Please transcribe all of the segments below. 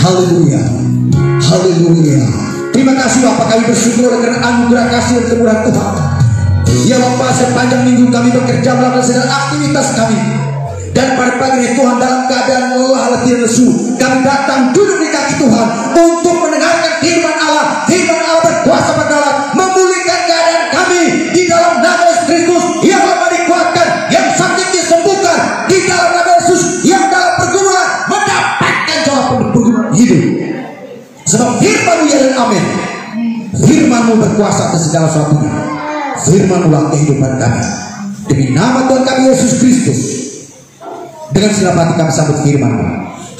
Haleluya, haleluya. Terima kasih Bapak, kami bersyukur karena anugerah kasih dan kemurahan Tuhan. Ya Bapak, sepanjang minggu kami bekerja melakukan segala aktivitas kami, dan pada pagi ini Tuhan dalam keadaan lelah, letih, lesu, kami datang duduk di kaki Tuhan untuk mendengarkan firman Allah. Firman Allah berkuasa berdaulat, memulihkan keadaan kami di dalam nama Yesus Kristus. Yang lemah dikuatkan, yang sakit disembuhkan di dalam nama Yesus. Yang dalam pergumulan mendapatkan jawaban pergumulan hidup. Sebab firman-Mu ya dan amin. Firman-Mu berkuasa atas segala sesuatunya. Firman-Mu kehidupan kami. Demi nama Tuhan kami Yesus Kristus, dengan segala hati kami sambut firman-Mu.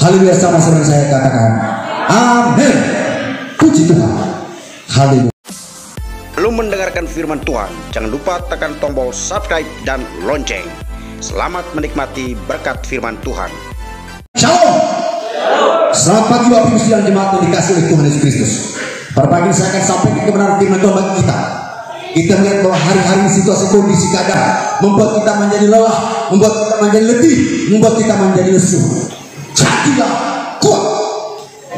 Haleluya, sama-sama saya katakan amin. Puji Tuhan. Haleluya. Belum mendengarkan firman Tuhan? Jangan lupa tekan tombol subscribe dan lonceng. Selamat menikmati berkat firman Tuhan. Shalom. Selamat pagi Bapak Ibu sidang jemaat yang dikasih oleh Tuhan Yesus Kristus. Pada pagi ini saya akan sampaikan kebenaran firman Tuhan bagi kita. Kita melihat bahwa hari-hari situasi kondisi keadaan membuat kita menjadi lelah, membuat kita menjadi letih, membuat kita menjadi lesu. Jadilah kuat.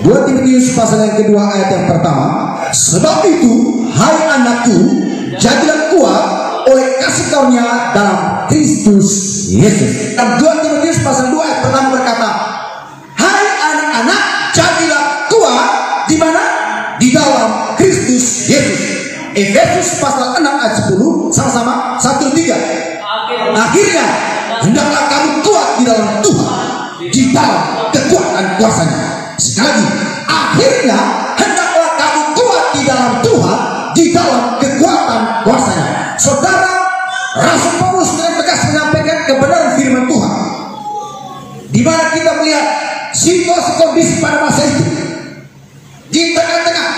2 Timotius pasal yang kedua ayat yang pertama. Sebab itu, hai anakku, jadilah kuat oleh kasih karunia dalam Kristus Yesus. Dan 2 Timotius pasal 2 ayat pertama berkata, hai anak-anak, jadilah kuat di mana? Di dalam Kristus Yesus. Efesus pasal 6 ayat 10, sama-sama 1-3. Akhirnya hendaklah kamu kuat di dalam Tuhan, di dalam kekuatan kuasanya. Sekali lagi, akhirnya hendaklah kamu kuat di dalam Tuhan, di dalam kekuatan kuasanya. Saudara, Rasul Paulus dengan tegas menyampaikan kebenaran firman Tuhan, di mana kita melihat situasi kondisi pada masa itu. Di tengah-tengah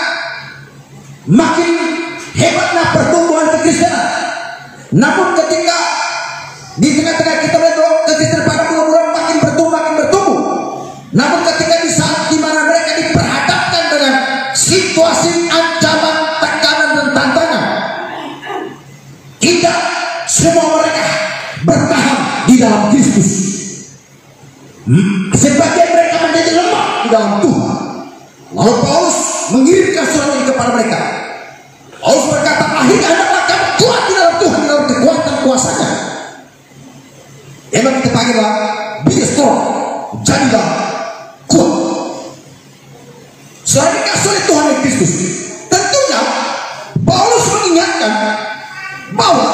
makin hebatnya pertumbuhan kekristenan, namun ketika di tengah-tengah kita melihat kekristenan pada bulan-bulan makin bertumbuh, namun ketika di saat di mana mereka diperhadapkan dengan situasi ancaman, tekanan dan tantangan, tidak semua mereka bertahan di dalam Kristus. Sebagian mereka menjadi lemah di dalam Tuhan. Lalu Paulus mengirimkan surat ini kepada mereka. Paulus berkata, akhirnya hendaklah kamu kuat di dalam Tuhan, di dalam kekuatan kuasanya. Emang kita panggillah be strong, jadilah kuat. Selain dikasih oleh Tuhan yang Kristus, tentunya Paulus mengingatkan bahwa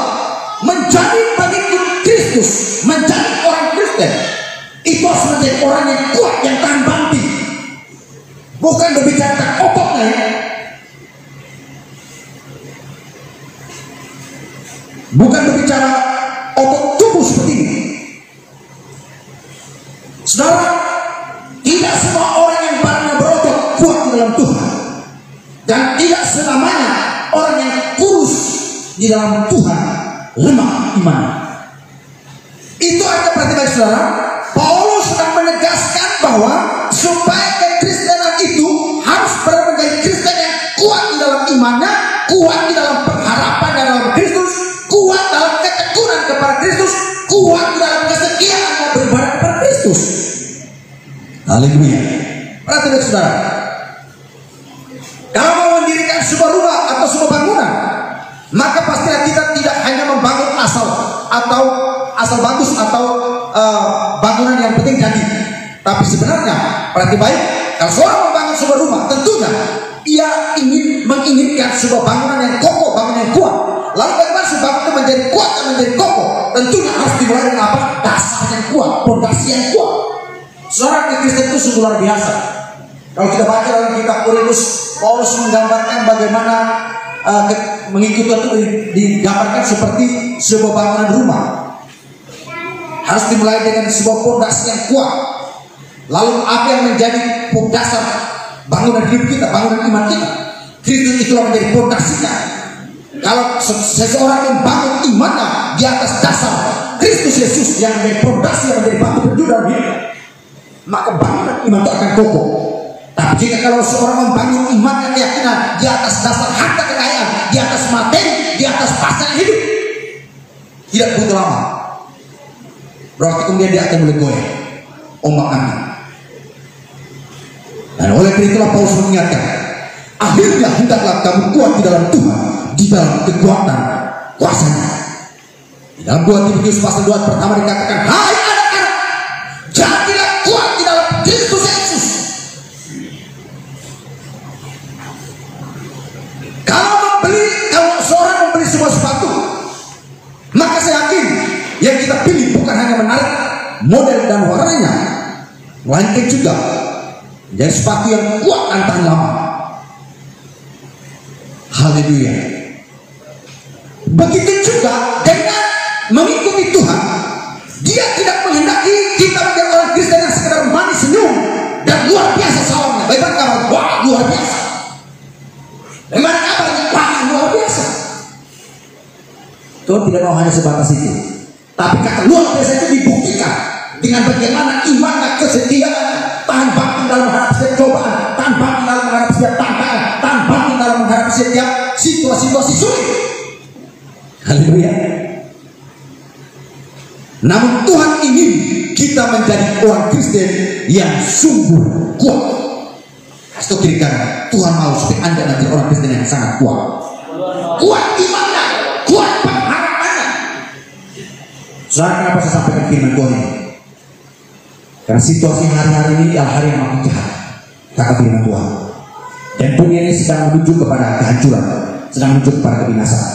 menjadi pengikut Kristus, menjadi orang Kristen, itu harus menjadi orang yang kuat, yang tahan banting. Bukan berbicara tentang ototnya ya. Bukan berbicara otot tubuh seperti ini. Saudara, tidak semua orang yang badannya berotot kuat di dalam Tuhan, dan tidak selamanya orang yang kurus di dalam Tuhan lemah iman. Itu artinya berarti baik saudara, Paulus sedang menegaskan bahwa supaya kekristenan itu harus menjadi Kristen yang kuat di dalam imannya, kuat di dalam pengharapan dalam Kristus, kuat dalam ketekunan kepada Kristus, kuat di dalam kesetiaan yang beribadah kepada Kristus. Haleluya. Perhatikan saudara, kalau mau mendirikan sebuah rumah atau sebuah bangunan, maka pastilah kita tidak hanya membangun asal bagus atau bangunan yang penting jadi. Tapi sebenarnya, perhati baik, kalau seorang membangun sebuah rumah, tentunya ia menginginkan sebuah bangunan yang kokoh, bangunan yang kuat. Lalu bagaimana sebuah bangunan menjadi kuat dan menjadi kokoh? Tentunya harus dimulai dengan apa? Dasar yang kuat, fondasi yang kuat. Seorang Kristen itu sungguh luar biasa. Kalau kita baca dalam kitab Korintus, Paulus menggambarkan bagaimana mengikuti itu digambarkan seperti sebuah bangunan rumah. Harus dimulai dengan sebuah fondasi yang kuat. Lalu apa yang menjadi dasar bangunan hidup kita, bangunan iman kita? Kristus itulah menjadi fondasinya. Kalau seseorang yang bangun imannya di atas dasar Kristus Yesus yang menjadi fondasi, yang menjadi batu penjuru dalam hidupnya, maka bangunan iman itu akan kokoh. Tapi jika kalau seorang membangun imannya, keyakinan di atas dasar harta kekayaan, di atas materi, di atas pasangan hidup, tidak butuh lama, berarti kemudian dia akan mulai goyah, ombak ambing. Dan oleh karena itulah Paulus mengingatkan, akhirnya hendaklah kamu kuat di dalam Tuhan, di dalam kekuatan kuasanya. Di dalam 2 Timotius pasal 2 pertama dikatakan, hai anak-anak, jadilah kuat di dalam Kristus Yesus. Kalau seorang membeli sebuah sepatu, maka saya yakin yang kita pilih bukan hanya menarik model dan warnanya, melainkan juga menjadi sepatu yang kuat dan tahan lama. Haleluya. Begitu juga dengan mengikuti Tuhan, Dia tidak menghendaki kita menjadi orang Kristen yang sekedar manis senyum dan luar biasa salamnya. Bagaimana kabar? Wah, luar biasa. Bagaimana kabarnya? Wah, luar biasa. Tuhan tidak mau hanya sebatas itu, tapi kata luar biasa itu dibuktikan dengan bagaimana imannya, kesetiaan, tahan banting dalam menghadapi setiap cobaan, tahan banting dalam menghadapi setiap tantangan, tahan banting dalam menghadapi setiap situasi sulit. Haleluya. Namun Tuhan ingin kita menjadi orang Kristen yang sungguh kuat. Atau kiri kanan, Tuhan mau supaya Anda menjadi orang Kristen yang sangat kuat. Kuat imannya, kuat pengharapannya. Saudara, kenapa saya sampaikan firman Tuhan ini? Karena situasi hari-hari ini adalah hari yang makin jahat, kata firman Tuhan. Dan dunia ini sedang menuju kepada kehancuran, sedang menuju kepada kebinasaan.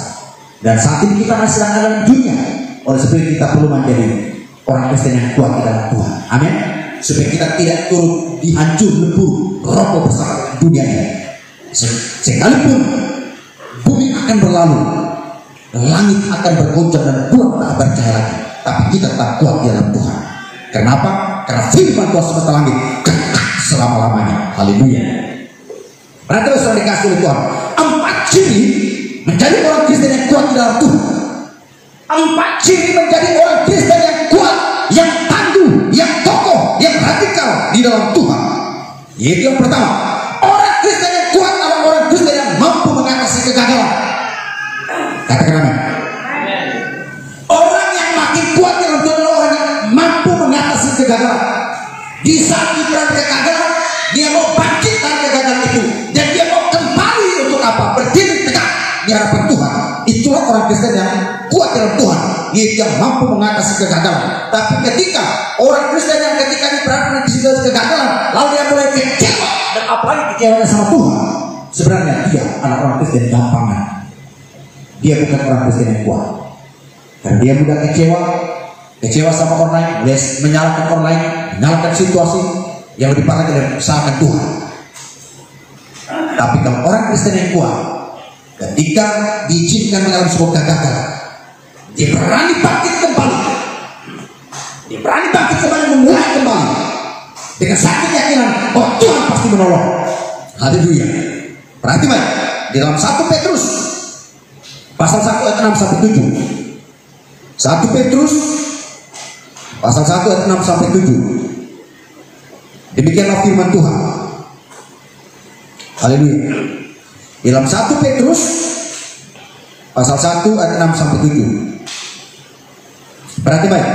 Dan saat ini kita masih sedang dalam dunia. Oleh sebab itu kita perlu menjadi orang Kristen yang kuat di dalam Tuhan. Amin. Supaya kita tidak turut dihancur lebur rokok bersama dengan dunia ini. Sekalipun bumi akan berlalu, langit akan bergoncang dan bulan tak bercahaya lagi, tapi kita tetap kuat di dalam Tuhan. Kenapa? Karena firman Tuhan semesta langit kekal selama-lamanya. Haleluya. Berarti sudah dikasih oleh Tuhan 4 ciri menjadi orang Kristen yang kuat di dalam Tuhan. 4 ciri menjadi orang Kristen yang kuat, yang tangguh, yang kokoh, yang radikal di dalam Tuhan. Yaitu yang pertama, orang Kristen yang kuat adalah orang Kristen yang mampu mengatasi kegagalan. Katakan amin. Orang yang makin kuat dalam Tuhan adalah orang yang mampu mengatasi kegagalan. Di saat diberi kegagalan, dia mau bangkit dari kegagalan itu, dan dia mau kembali untuk apa? Berdiri tegak di hadapan Tuhan. Itulah orang Kristen yang kuat dalam Tuhan, yaitu yang mampu mengatasi kegagalan. Tapi ketika orang Kristen yang ketika berada di situasi kegagalan, lalu dia mulai kecewa, dan apalagi kecewanya sama Tuhan, sebenarnya dia adalah orang Kristen gampangan. Dia bukan orang Kristen yang kuat, karena dia mudah kecewa sama orang lain, dia menyalahkan orang lain, menyalahkan situasi, yang lebih parah dia menyalahkan Tuhan. Tapi kalau orang Kristen yang kuat, ketika diizinkan mengalami sebuah kegagalan, dia berani bangkit kembali. Dia berani bangkit kembali, memulai kembali dengan satu keyakinan bahwa Tuhan pasti menolong. Haleluya. Perhati baik, di dalam 1 Petrus pasal 1 ayat 6 sampai 7. 1 Petrus pasal 1 ayat 6 sampai 7. Demikianlah firman Tuhan. Haleluya. Dalam 1 Petrus pasal 1 ayat 6 sampai 7. Berarti baik,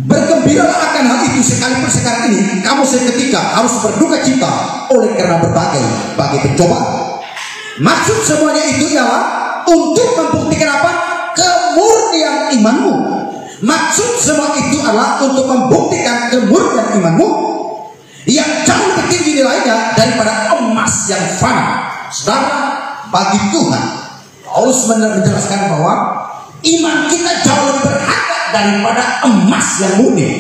bergembiralah akan hal itu, sekalipun sekarang ini kamu seketika harus berduka cita oleh karena berbagai pencobaan. Maksud semuanya itu ialah untuk membuktikan apa? Kemurnian imanmu. Maksud semua itu adalah untuk membuktikan kemurnian imanmu yang jauh lebih tinggi nilainya daripada emas yang fana. Saudara, bagi Tuhan, Paulus menjelaskan bahwa iman kita jauh lebih berharga daripada emas yang murni,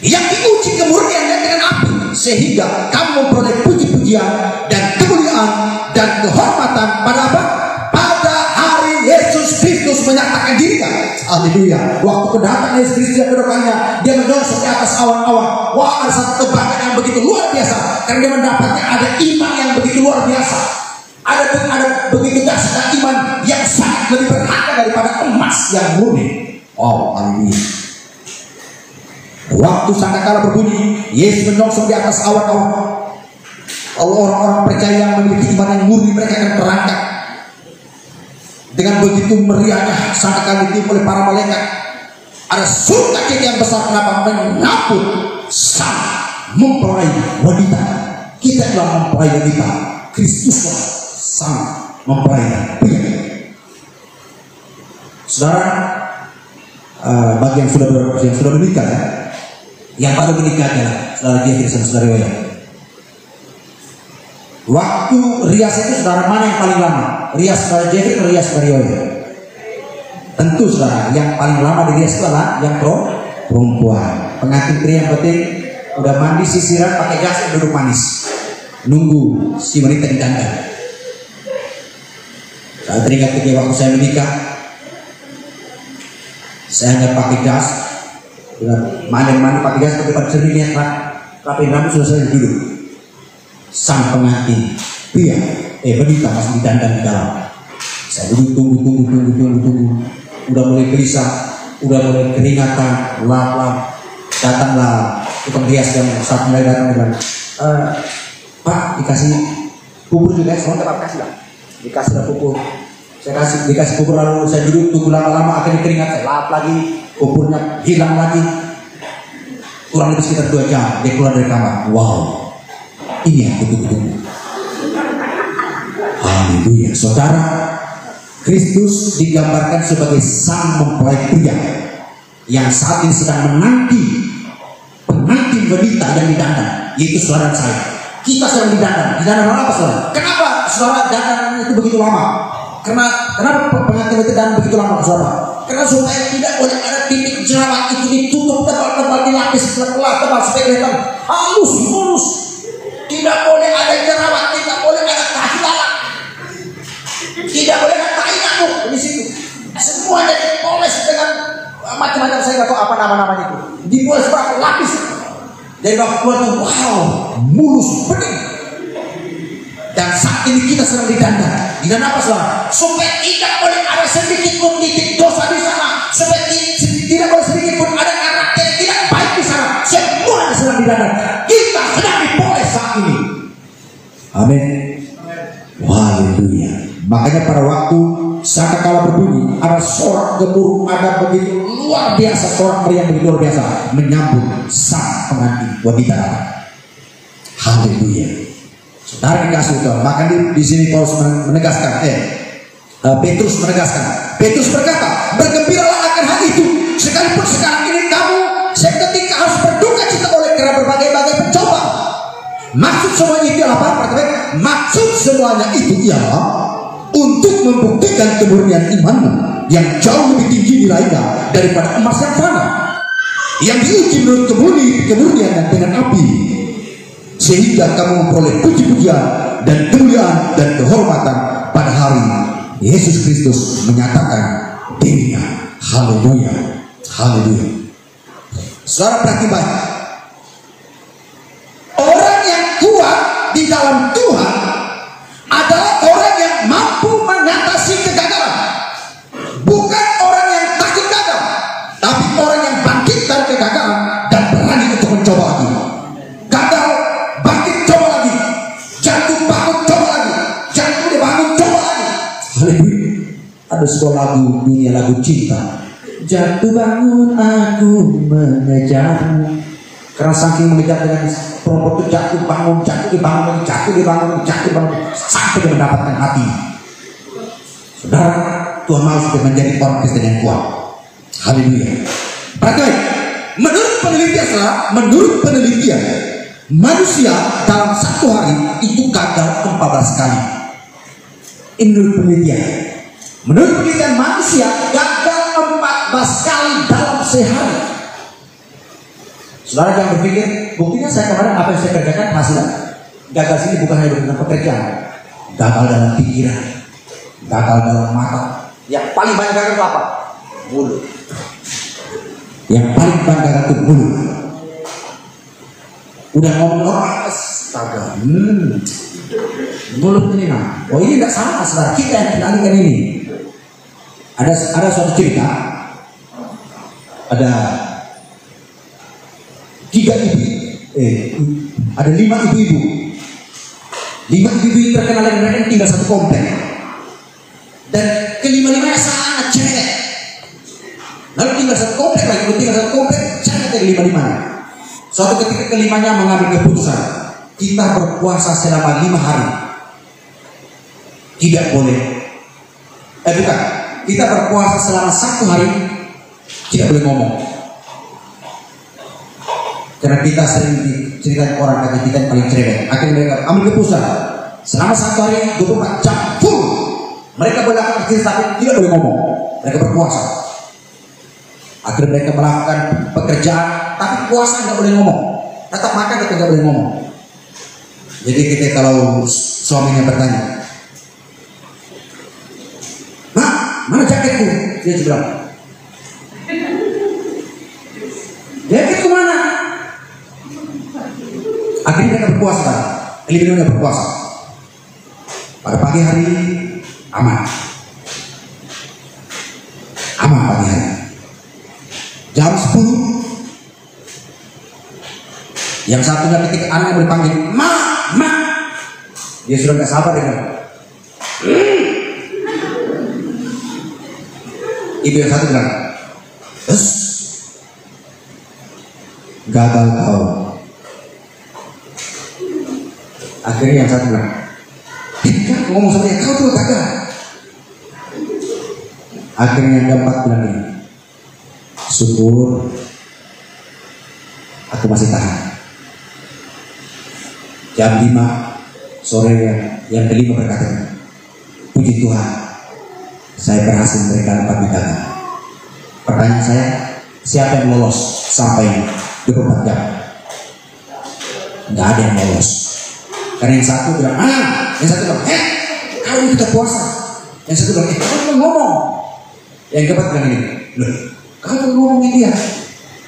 yang diuji kemurniannya dengan api, sehingga kamu memperoleh puji-pujian dan kemuliaan dan kehormatan pada apa? Pada hari Yesus Kristus menyatakan dirinya. Haleluya. Waktu kedatangan Yesus Kristus yang kedepannya, dia menyongsong di atas awan-awan. Wah, ada satu kebanggaan yang begitu luar biasa, karena dia mendapatkan ada iman yang begitu luar biasa. Ada begitu dahsyat iman yang sangat lebih berharga daripada emas yang murni. Oh, haleluya. Waktu sangkakala berbunyi, Yesus menyongsong di atas awan-awan. Kalau orang-orang percaya yang memiliki iman yang murni, mereka akan berangkat dengan begitu meriahnya sangkakala ditiup oleh para malaikat. Ada sukacita yang besar, kenapa? Menyambut sang mempelai wanita. Kita telah mempelai wanita. Kristuslah sang mempelai pria. Saudara, bagi yang sudah menikah ya, yang baru menikah adalah saudara Jeffrey dan saudara Yoya. Waktu rias itu saudara mana yang paling lama? Rias saudara Jeffrey atau rias saudara Yoya? Tentu saudara, yang paling lama di rias itu adalah yang perempuan. Pengantin pria yang penting udah mandi sisiran pakai gas duduk manis, nunggu si wanita didandan. Saya teringat ketika waktu saya menikah, saya hanya pakai gas, mandi pakai gas ke depan cerminnya, tapi rambut sudah saya duduk. Sang pengantin pria, wanita masih didandan di dalam. Saya duduk tunggu. Udah mulai gelisah, udah mulai keringatan, lap. Datanglah tukang hias yang saat mulai datang bilang, Pak dikasih bubur juga, soalnya Pak kasih lah, dikasih lah bubur. Saya dikasih bubur, lalu saya duduk tunggu lama-lama, akhirnya keringat, saya lap lagi, buburnya hilang lagi. Kurang lebih sekitar 2 jam dia keluar dari kamar. Wow, ini yang tunggu. Haleluya. Saudara, Kristus digambarkan sebagai sang mempelai pria yang saat ini sedang menanti pengantin wanita yang didandan, yaitu saudara saya. Kita sedang didandan apa saudara? Kenapa saudara dandan itu begitu lama? Kenapa pengantin wanita dandan begitu lama saudara? Karena supaya tidak boleh ada titik jerawat itu ditutup tebal-tebal, dilapis tebal supaya kelihatan halus mulus. Tidak boleh ada jerawat, tidak boleh ada kehilangan, tidak boleh ada tai nyamuk di situ. Semuanya dipoles dengan macam-macam, saya nggak tahu apa nama-namanya itu. Dipoles berapa lapis. Dari waktu keluar, wow, mulus, bening. Dan saat ini kita sedang didandan. Didandan apa saudara? Supaya tidak boleh ada sedikit pun titik dosa di sana. Supaya tidak boleh sedikit pun ada karakter yang tidak baik di sana. Semua sedang didandan. Kita sedang dipoles saat ini. Amin. Haleluya. Makanya pada waktu sangkakala berbunyi, ada sorak gemuruh, ada begitu luar biasa, sorak meriam begitu luar biasa menyambut sang pengantin wanita. Haleluya. Saudara dikasih Tuhan. Maka di sini Paulus menegaskan, Petrus menegaskan. Petrus berkata, bergembiralah akan hal itu, sekalipun sekarang ini kamu seketika harus berduka cita oleh karena berbagai-bagai pencobaan. Maksud semuanya itu apa? Maksud semuanya itu ialah untuk membuktikan kemurnian imanmu yang jauh lebih tinggi nilainya daripada emas yang fana, yang diuji menurut kemurnian dan dengan api, sehingga kamu memperoleh puji-pujian dan kemuliaan dan kehormatan pada hari Yesus Kristus menyatakan dirinya. Haleluya. Haleluya. Saudara perhati baik, orang yang kuat di dalam Tuhan adalah orang yang mampu mengatasi kegagalan. Bukan orang yang takut gagal, tapi orang yang bangkit dari kegagalan dan berani untuk mencoba lagi. Gagal, bangkit, coba lagi. Jatuh, bangun, coba lagi. Jatuh, dibangun, coba lagi. Haleluya. Ada sebuah lagu, dunia lagu cinta. Jatuh bangun aku mengejarmu. Karena saking mengejar dengan perempuan itu jatuh bangun lagi, jatuh dibangun, sampai dia mendapatkan hati. Saudara, Tuhan mau sudah menjadi orang Kristen yang kuat. Haleluya. Perhatikan, menurut penelitian, manusia dalam satu hari itu gagal 14 kali. Ini menurut penelitian manusia gagal 14 kali dalam sehari. Saudara jangan berpikir, buktinya saya kemarin apa yang saya kerjakan hasilnya. Gagal sini bukan hanya dengan pekerjaan, gagal dalam pikiran, gagal dalam mata. Yang paling banyak gagal itu apa? Mulut. Yang paling banyak gagal itu mulut. Udah ngomong astaga, mulut ini nah. Oh ini nggak sama saudara, kita yang kendalikan ini. Ada suatu cerita, ada 3 ibu, ada 5 ibu-ibu. 5 ibu-ibu terkenal yang mereka tinggal satu komplek, dan kelima-limanya sangat cerewet. Lalu tinggal satu komplek lagi, tinggal satu komplek, cerewet dari 5-limanya. Suatu ketika kelimanya mengambil keputusan, kita berpuasa selama 5 hari. Tidak boleh. Bukan. Kita berpuasa selama 1 hari, tidak boleh ngomong. Karena kita sering diceritakan orang kata kita yang paling cerewet. Akhirnya mereka ambil keputusan selama 1 hari 24 jam full. Mereka boleh lakukan aktivitas tapi tidak boleh ngomong. Mereka berpuasa. Akhirnya mereka melakukan pekerjaan tapi puasa nggak boleh ngomong. Tetap makan tapi nggak boleh ngomong. Jadi kita kalau suaminya bertanya, "Mak, mana jaketku?" Dia bilang, "Jaketku mana?" Akhirnya mereka berpuasa. Eliminnya berpuasa. Pada pagi hari aman pagi hari. Jam 10 yang satunya ketika anak berpanggil ma, dia sudah gak sabar dengan ibu yang satu bilang, gagal kau. Akhirnya yang satu bilang, ngomong sama dia, kau tuh gagal. Akhirnya yang keempat bilang ini, syukur aku masih tahan. Jam 5 sore yang kelima berkata, puji Tuhan, saya berhasil memberikan 4 gagal. Pertanyaan saya, siapa yang lolos sampai 24 jam? Nggak ada yang lolos. Karena yang satu bilang, yang satu bilang, kau kita puasa. Yang satu bilang, kau ngomong. Yang keempat bilang ini, loh, kau tuh ngomongin dia.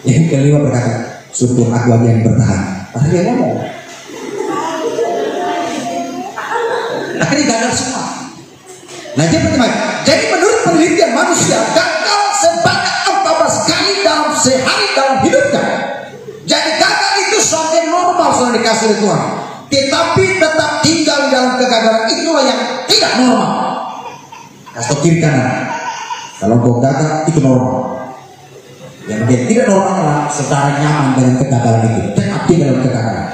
Yang kelima berkata, syukur aku aja yang bertahan. Padahal dia ngomong. Akhirnya gagal semua. Nah, jadi menurut penelitian manusia, gagal sebanyak 14 kali dalam sehari dalam hidupnya. Jadi gagal itu sesuatu yang normal sudah dikasih oleh Tuhan. Tetapi tetap tinggal dalam kegagalan, itulah yang tidak normal. Kasih kiri kanan. Kalau kau gagal itu normal. Yang menjadi tidak normal adalah saudara nyaman dengan kegagalan itu, tetap tinggal dalam kegagalan.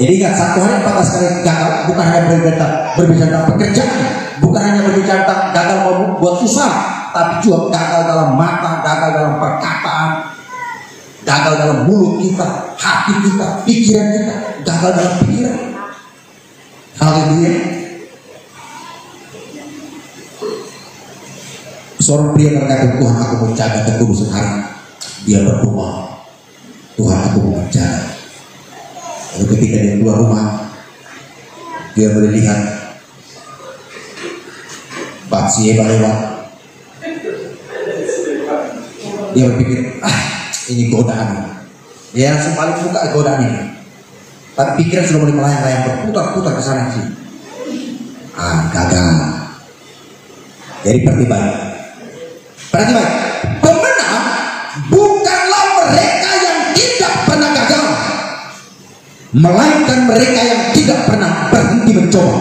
Jadi ingat, 1 hari 14 kali gagal bukan hanya berbicara tentang pekerjaan, bukan hanya berbicara tentang gagal membuat usaha, tapi juga gagal dalam mata, gagal dalam perkataan, gagal dalam mulut kita, hati kita, pikiran kita, gagal dalam pikiran. Haleluya. Seorang pria berkata, Tuhan aku menjaga kekudusan hari. Dia berdoa, Tuhan aku menjaga. Lalu ketika dia keluar rumah, dia melihat Bathsheba lewat. Dia berpikir, ini godaan. Dia langsung balik buka godaan ini. Tapi pikiran sudah mulai melayang-layang, berputar-putar ke sana sini. Gagal. Jadi pertimbang. Pemenang bukanlah mereka yang tidak pernah gagal, melainkan mereka yang tidak pernah berhenti mencoba.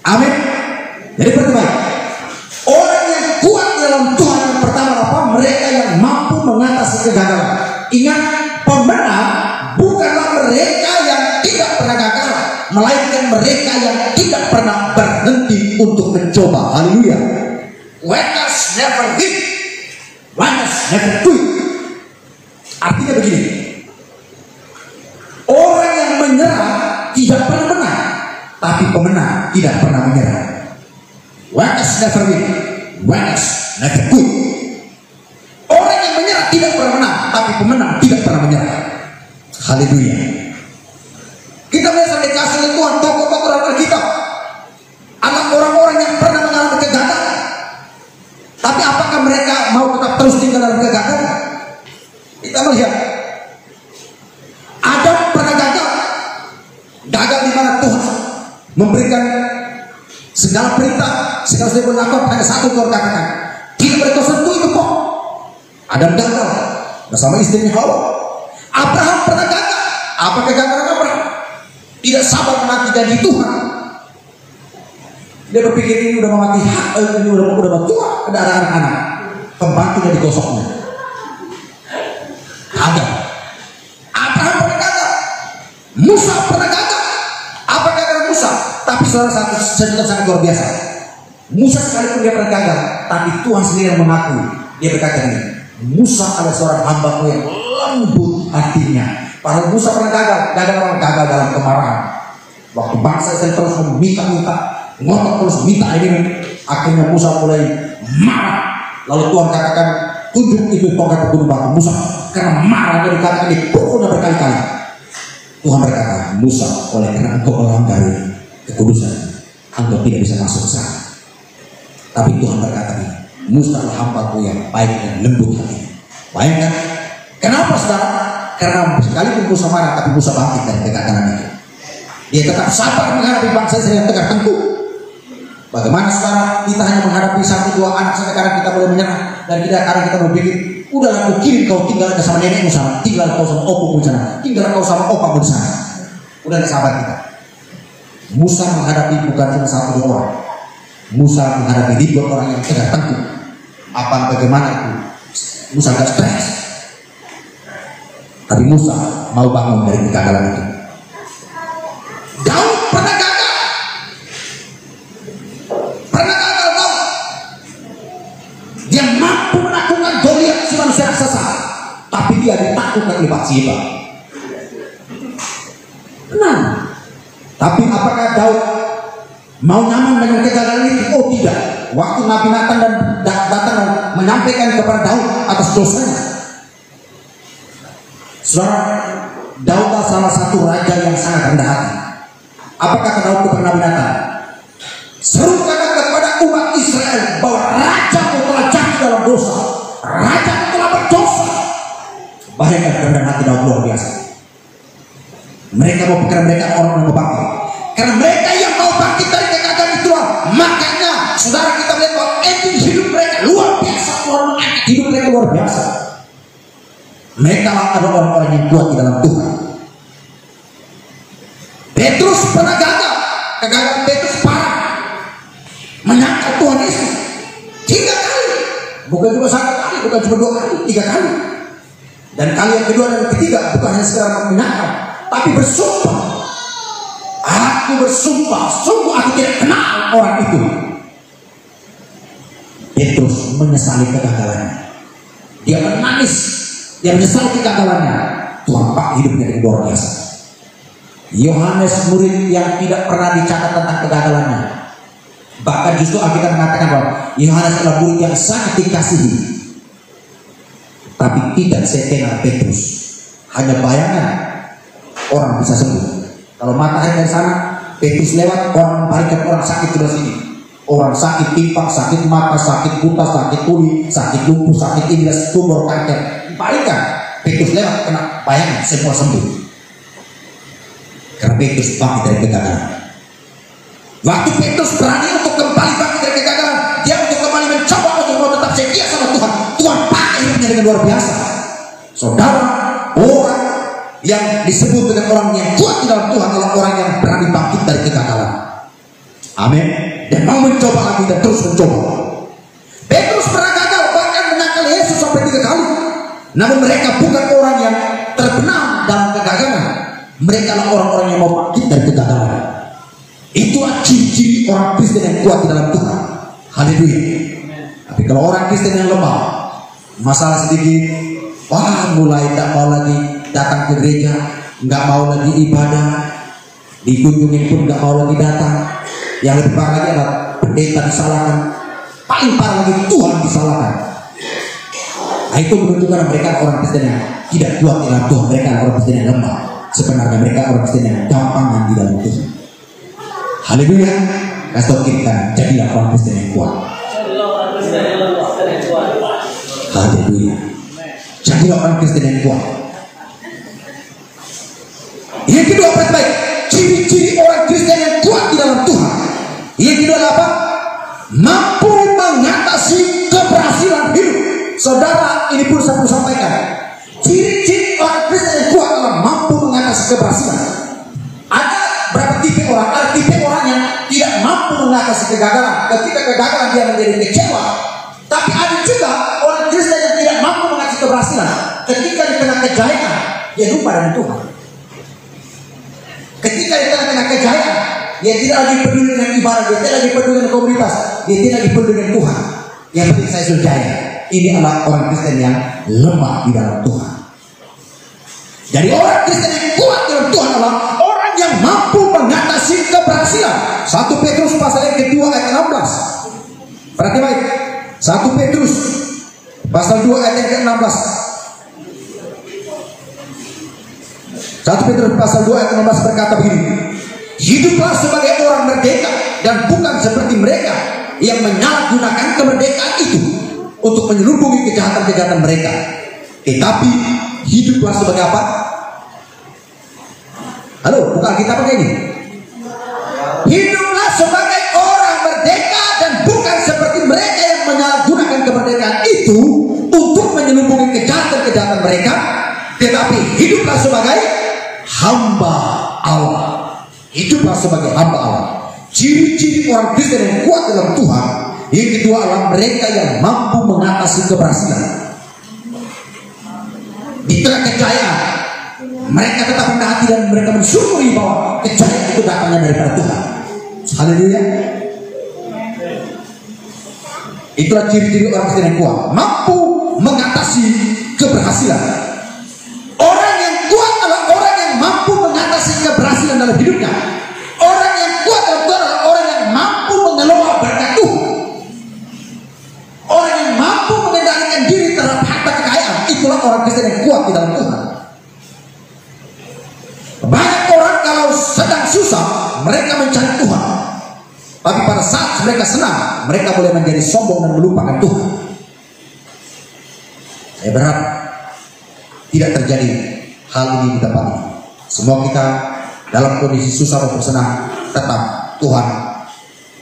Amin. Jadi pertimbang. Orang yang kuat dalam Tuhan yang pertama apa? Mereka yang mampu mengatasi kegagalan. Ingat, pemenang bukanlah mereka yang tidak pernah gagal, melainkan mereka yang tidak pernah berhenti untuk mencoba. Haleluya. Winners never give, winners never quit. Artinya begini, orang yang menyerah tidak pernah menang, tapi pemenang tidak pernah menyerah. Winners never win, winners never quit. Orang yang menyerah tidak pernah menang, tapi pemenang tidak pernah menyerah. Haleluya. Kita melihat dikasih oleh Tuhan tokoh-tokoh dalam Alkitab, anak orang-orang yang pernah mengalami kegagalan. Tapi apakah mereka mau tetap terus tinggal dalam kegagalan? Kita melihat Adam pernah gagal. Gagal di mana Tuhan memberikan segala perintah, segala sesuatu dilakukan, hanya satu Tuhan katakan, tidak boleh kau sentuh itu kok. Adam gagal bersama istrinya Hawa. Abraham pernah gagal. Apa kegagalan Abraham? Tidak sabar menanti janji Tuhan. Dia berpikir ini udah mati, ini udah tua, ada anak-anak, pembantunya digosoknya. Gagal. Musa pernah gagal. Apa gagal Musa? Tapi saudara, satu sangat luar biasa. Musa sekalipun dia pernah gagal, tapi Tuhan sendiri yang mengaku. Dia berkata ini, Musa adalah seorang hamba-Mu yang lembut hatinya. Padahal Musa pernah gagal dalam kemarahan. Waktu bangsa Israel terus meminta-minta, ngotot terus minta ini, akhirnya Musa mulai marah. Lalu Tuhan katakan, tunjuk itu tongkat gunung batu. Musa karena marah dia dikatakan dipukulnya berkali-kali. Tuhan berkata, Musa, oleh karena engkau melanggar kekudusan, engkau tidak bisa masuk ke sana. Tapi Tuhan berkata, Musa adalah hamba-Ku yang baik dan lembut hati. Bayangkan, kenapa saudara? Karena sekalipun Musa marah, tapi Musa bangkit dari kegagalan itu. Dia tetap sabar menghadapi bangsa Israel yang tegak tengkuk. Bagaimana saudara, kita hanya menghadapi 1-2 anak saja, kadang kita boleh menyerah, dan kadang kita berpikir, udahlah aku kirim kau tinggal ke sama nenekmu sana, tinggal kau sama opamu di sana, tinggal kau sama opamu di sana. Udahlah sahabat kita. Musa menghadapi bukan cuma 1-2 orang. Musa menghadapi ribuan orang yang tegak tengkuk. Apa bagaimana itu? Musa agak stres. Tapi Musa mau bangun dari kegagalan itu. Daud pernah gagal. Daud. Dia mampu menaklukkan Goliat, si manusia raksasa. Tapi dia ditaklukkan oleh Bathsheba. Tenang. Tapi apakah Daud mau nyaman dengan kegagalan itu? Oh tidak. Waktu Nabi Nathan datang dan menyampaikan kepada Daud atas dosanya. Saudara, Daud adalah salah satu raja yang sangat rendah hati. Apa kata Daud kepada Nabi Nathan? Serukanlah kepada umat Israel bahwa raja telah jatuh dalam dosa, raja telah berdosa. Bayangkan kerendahan hati Daud luar biasa. Mereka mau pikir mereka orang yang mau bangkit, karena mereka yang mau bangkit dari kegagalan itulah. Makanya saudara, kita melihat bahwa hidup mereka luar biasa, hidup mereka luar biasa. Mereka adalah orang-orang yang kuat di dalam Tuhan. Petrus pernah gagal. Kegagalan Petrus parah. Menyangkal Tuhan Yesus 3 kali. Bukan cuma 1 kali, bukan cuma 2 kali, 3 kali. Dan kali yang kedua dan ketiga bukan hanya sekedar menyangkal, tapi bersumpah. Aku bersumpah, sungguh aku tidak kenal orang itu. Petrus menyesali kegagalannya. Dia menangis, dia menyesali kegagalannya. Tuhan pakai hidupnya dengan luar biasa. Yohanes, murid yang tidak pernah dicatat tentang kegagalannya. Bahkan justru Alkitab mengatakan bahwa Yohanes adalah murid yang sangat dikasihi. Tapi tidak sekenal Petrus. Hanya bayangan orang bisa sembuh. Kalau matahari dari sana, Petrus lewat, orang membalikan orang sakit di sini. Orang sakit timpang, sakit mata, sakit buta, sakit tuli, sakit lumpuh, sakit indras, tumor, kanker. Dibalikan, Petrus lewat, kena bayangan, semua sembuh. Karena Petrus bangkit dari kegagalan. Waktu Petrus berani untuk kembali bangkit dari kegagalan, dia untuk kembali mencoba untuk mau tetap setia sama Tuhan. Tuhan pakai hidupnya dengan luar biasa. Saudara, orang yang disebut dengan orang yang kuat di dalam Tuhan adalah orang yang berani bangkit dari kegagalan. Amin. Dan mau mencoba lagi dan terus mencoba. Petrus pernah gagal, bahkan menyangkal Yesus sampai 3 kali. Namun mereka bukan orang yang terbenam dalam kegagalan. Mereka adalah orang-orang yang mau bangkit dari kegagalan. Itulah ciri-ciri orang Kristen yang kuat di dalam Tuhan. Haleluya. Tapi kalau orang Kristen yang lemah, masalah sedikit, wah mulai tak mau lagi datang ke gereja, nggak mau lagi ibadah, dikunjungi pun nggak mau lagi datang. Yang lebih parah lagi adalah pendeta disalahkan, paling parah lagi Tuhan disalahkan. Nah, itu menunjukkan mereka orang Kristen yang tidak kuat di dalam Tuhan. Mereka orang Kristen yang lemah. Sebenarnya mereka orang Kristen yang gampangan di dalam Tuhan. Haleluya. Kasih kita, jadilah orang Kristen yang kuat. Haleluya. Jadilah orang Kristen yang kuat. Yang kedua, baik-baik, ciri-ciri orang Kristen yang kuat di dalam Tuhan. Yang kedua apa? Mampu mengatasi keberhasilan hidup. Saudara, ini pun saya perlu sampaikan. Ciri-ciri orang Kristen yang kuat adalah mampu mengatasi keberhasilan. Ada berapa tipe orang? Ada tipe orang yang tidak mampu mengatasi kegagalan. Ketika kegagalan dia menjadi kecewa. Tapi ada juga orang Kristen yang tidak mampu mengatasi keberhasilan. Ketika di tengah kejayaan, dia lupa dengan Tuhan. Ketika di tengah-tengah kejayaan, dia tidak lagi peduli dengan ibadah, dia tidak lagi peduli dengan komunitas, dia tidak lagi peduli dengan Tuhan. Yang penting saya sudah jaya. Ini adalah orang Kristen yang lemah di dalam Tuhan. Jadi orang Kristen yang kuat dalam Tuhan adalah orang yang mampu mengatasi keberhasilan. 1 Petrus pasal yang kedua ayat 16. Berarti baik. 1 Petrus pasal 2 ayat yang ke-16. 1 Petrus pasal 2 ayat 16 berkata begini. Hiduplah sebagai orang merdeka dan bukan seperti mereka yang menyalahgunakan kemerdekaan itu untuk menyelubungi kejahatan-kejahatan mereka. Tetapi hiduplah sebagai apa? Halo, bukan kita pakai ini. Hiduplah sebagai orang merdeka dan bukan seperti mereka yang menyalahgunakan kemerdekaan itu untuk menyelubungi kejahatan-kejahatan mereka. Tetapi hiduplah sebagai hamba Allah. Hiduplah sebagai hamba Allah. Ciri-ciri orang Kristen yang kuat dalam Tuhan, yang kedua adalah mereka yang mampu mengatasi keberhasilan. Di tengah kejayaan, mereka tetap rendah hati dan mereka mensyukuri bahwa kejayaan itu datangnya daripada Tuhan. Haleluya. Itulah ciri-ciri orang Kristen yang kuat, mampu mengatasi keberhasilan. Orang yang kuat adalah orang yang mampu mengatasi keberhasilan dalam hidupnya. Orang yang kuat adalah orang yang mampu mengelola berkat Tuhan. Orang yang mampu mengendalikan diri terhadap harta kekayaan. Itulah orang Kristen yang kuat di dalam Tuhan. Banyak orang kalau sedang susah mereka mencari Tuhan, tapi pada saat mereka senang mereka boleh menjadi sombong dan melupakan Tuhan. Saya berharap tidak terjadi hal ini di tempat ini. Semua kita dalam kondisi susah maupun senang tetap Tuhan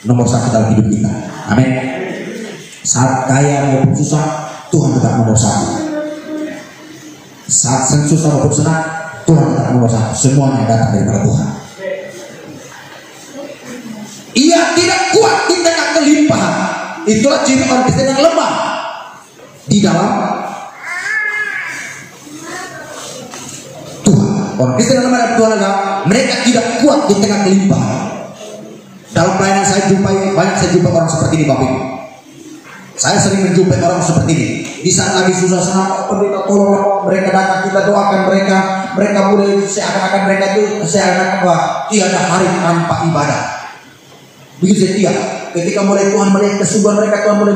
nomor 1 dalam hidup kita. Amin. Saat kaya maupun susah Tuhan tetap nomor 1. Saat susah maupun senang Tuhan tetap nomor 1. Semuanya datang daripada Tuhan. Ia tidak kuat di tengah kelimpahan. Itulah ciri orang Kristen yang lemah di dalam Tuhan. Orang Kristen yang lemah dalam Tuhan adalah mereka tidak kuat di tengah kelimpahan. Dalam pelayanan saya jumpai orang seperti ini, Bapak Ibu. Saya sering menjumpai orang seperti ini. Di saat lagi susah senang, pendeta tolong mereka datang, kita doakan mereka. Mereka mulai seakan-akan mereka itu seakan-akan bahwa tiada hari tanpa ibadah. Begitu setia. Ketika mulai Tuhan melihat kesungguhan mereka, Tuhan mulai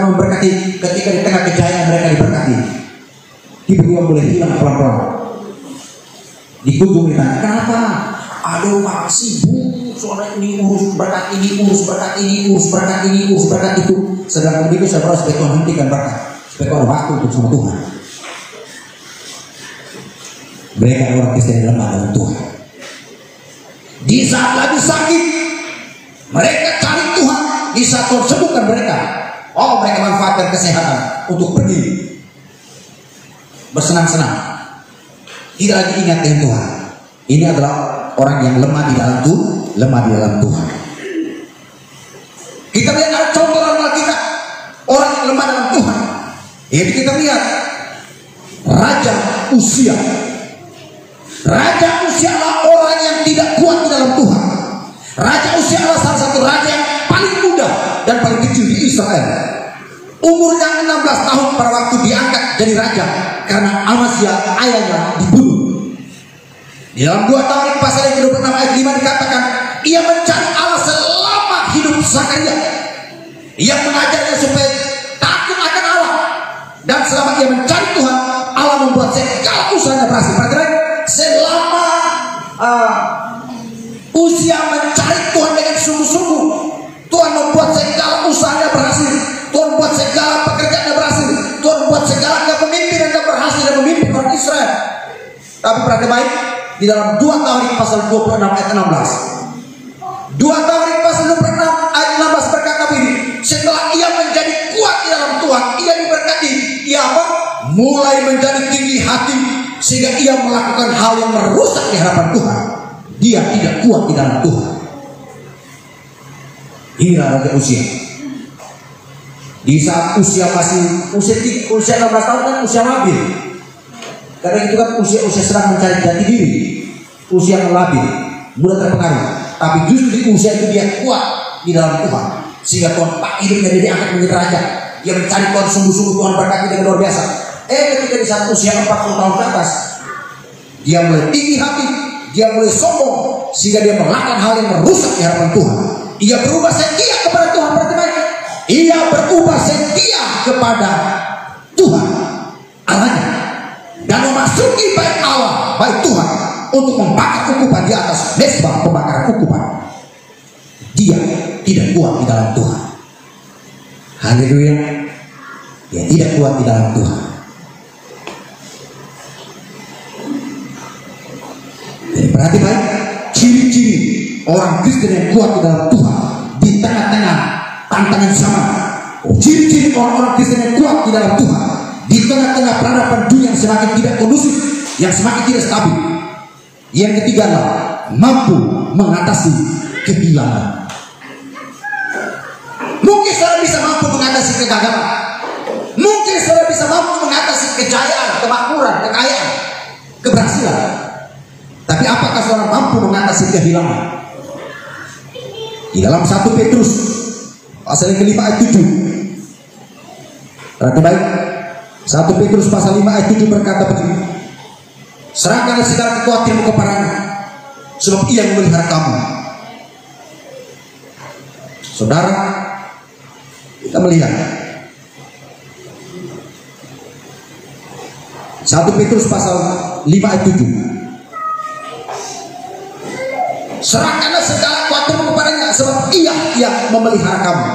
memberkati. Ketika di tengah kejayaan mereka diberkati, tiba-tiba mulai hilang pelan-pelan. Dikunjungi ditanya, kenapa? Aduh, Pak, sibuk soalnya ini urus berkat ini, urus berkat ini, urus berkat ini, urus berkat itu. Sedangkan begitu saya berharap supaya Tuhan hentikan berkat, supaya Tuhan waktu untuk sama Tuhan. Mereka orang Kristen yang lemah dalam Tuhan. Di saat lagi sakit, mereka cari Tuhan. Di saat Tuhan sembuhkan mereka, mereka manfaatkan kesehatan untuk pergi bersenang-senang. Tidak lagi ingat dengan Tuhan. Ini adalah orang yang lemah di dalam Tuhan. Kita lihat ada contoh dalam kita orang yang lemah dalam Tuhan. Jadi kita lihat Raja Uzia. Raja Uzia adalah orang yang tidak kuat di dalam Tuhan. Raja Uzia adalah salah satu raja yang paling muda dan paling kecil di Israel. Umurnya 16 tahun pada waktu diangkat jadi raja karena Amazia ayahnya dibunuh. Di dalam 2 Tawarik pasal yang ke-26 ayat 5 dikatakan, ia mencari Allah selama hidup Zakaria. Ia mengajarnya supaya takut akan Allah. Dan selama ia mencari Tuhan, Allah membuat segala usahanya berhasil. Perhatikan, selama Uzia mencari Tuhan dengan sungguh-sungguh, Tuhan membuat segala usahanya berhasil. Tuhan membuat segala pekerjaannya berhasil. Tuhan membuat segala kepemimpinannya berhasil dan memimpin orang Israel. Tapi perhatikan baik, di dalam 2 Tawarik pasal 26 ayat 16. 2 Tawarik pasal 26 ayat 16 berkata begini, setelah ia menjadi kuat di dalam Tuhan, ia diberkati. Ia apa? Mulai menjadi tinggi hati sehingga ia melakukan hal yang merusak di hadapan Tuhan. Dia tidak kuat di dalam Tuhan. Inilah Raja Uzia. Di saat usia 16 tahun kan usia labil. Karena itu kan usia sedang mencari jati diri. usia yang labil, mudah terpengaruh. Tapi justru di usia itu dia kuat di dalam Tuhan, sehingga Tuhan pakai hidupnya dia diangkat menjadi raja. Dia mencari Tuhan sungguh-sungguh, Tuhan berkati dengan luar biasa. Ketika di saat usia 40 tahun ke atas, dia mulai tinggi hati, dia mulai sombong, sehingga dia melakukan hal yang merusak di hadapan Tuhan. Ia berubah setia kepada Tuhan, berarti baik. Ia berubah setia kepada Tuhan Allahnya dan memasuki bait Allah, bait Tuhan, untuk membakar ukupan di atas mezbah pembakaran ukupan. Dia tidak kuat di dalam Tuhan. Haleluya. Dia tidak kuat di dalam Tuhan. Jadi perhati baik ciri-ciri orang Kristen yang kuat di dalam Tuhan di tengah-tengah tantangan zaman. Ciri-ciri orang-orang Kristen yang kuat di dalam Tuhan di tengah-tengah peradaban dunia yang semakin tidak kondusif, yang semakin tidak stabil. Yang ketiga adalah mampu mengatasi kehilangan. Mungkin saudara bisa mampu mengatasi kegagalan, mungkin saudara bisa mampu mengatasi kejayaan, kemakmuran, kekayaan, keberhasilan. Tapi apakah saudara mampu mengatasi kehilangan? Di dalam 1 Petrus pasal yang ke-5 ayat 7. Perhati baik. 1 Petrus pasal 5 ayat 7 berkata begini. Serahkanlah segala kekhawatiranmu kepadanya, sebab Ia memelihara kamu. Saudara, kita melihat 1 Petrus pasal 5 ayat 7. Serahkanlah segala kekhawatiranmu kepadanya, sebab Ia yang memelihara kamu.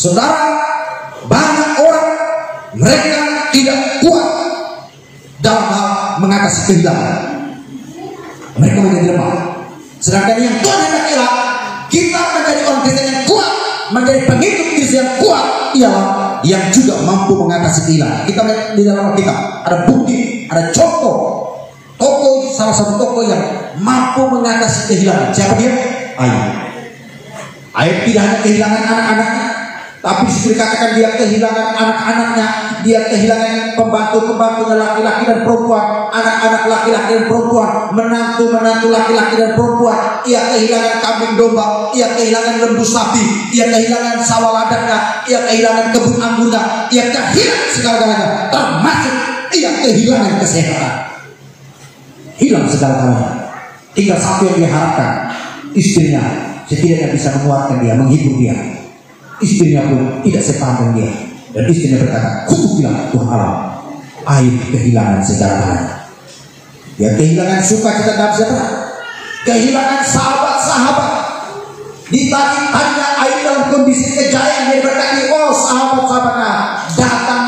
Saudara, banyak orang mereka tidak kuat dalam hal mengatasi kehilangan. Mereka menjadi lemah. Sedangkan yang Tuhan hendakilah kita menjadi orang Kristen yang kuat, menjadi pengikut Kristus yang kuat, ialah yang juga mampu mengatasi kehilangan. Kita lihat di dalam Alkitab ada bukti, ada contoh tokoh, salah satu tokoh yang mampu mengatasi kehilangan. Siapa dia? Ayub. Ayub tidak hanya kehilangan anak-anaknya, tapi dikatakan dia kehilangan anak-anaknya, dia kehilangan pembantu-pembantunya laki-laki dan perempuan, anak-anak laki-laki dan perempuan, menantu-menantu laki-laki dan perempuan. Ia kehilangan kambing domba, ia kehilangan lembu sapi, ia kehilangan sawah ladangnya, ia kehilangan kebun anggurnya, ia kehilangan segala-galanya, termasuk ia kehilangan kesehatan. Hilang segala-galanya. Tinggal satu yang dia harapkan, istrinya setidaknya bisa menguatkan dia, menghibur dia. Istrinya pun tidak sepaham dia, dan istrinya berkata, "Kutubilah Tuhan Allah, Ayub kehilangan segala-galanya." Dia kehilangan sukacita dan sejahtera, kehilangan sahabat-sahabat. Ditanya Ayub dalam kondisi kejayaan, dia berkata, "Oh sahabat-sahabatnya datang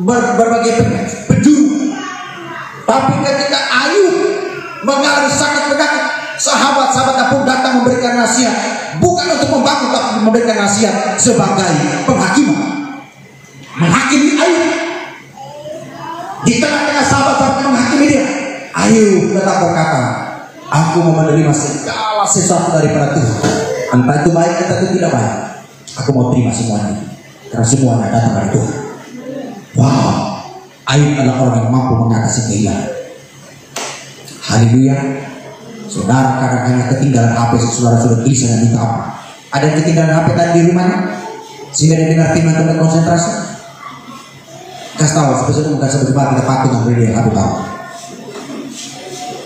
berbagai penjuru." Tapi ketika Ayub mengalami sakit penyakit, sahabat-sahabatnya pun datang memberikan nasihat, bukan untuk membangun, tapi memberikan nasihat sebagai penghakiman, menghakimi Ayub. Di tengah-tengah sahabat-sahabat menghakimi dia, Ayub tetap berkata, "Aku mau menerima segala sesuatu daripada Tuhan, entah itu baik entah itu tidak baik. Aku mau terima semuanya, karena semuanya datang dari Tuhan." Wow, Ayub adalah orang yang mampu mengatasi kehilangan. Haleluya. Saudara, kadang-kadang ketinggalan HP, saudara sudah gelisah dan minta apa? Ada yang ketinggalan HP tadi di rumahnya, sehingga dia dengar firman Tuhan konsentrasi. Kasih tahu, sebesar bukan sebesar kita patut ngambil dia HP tahu.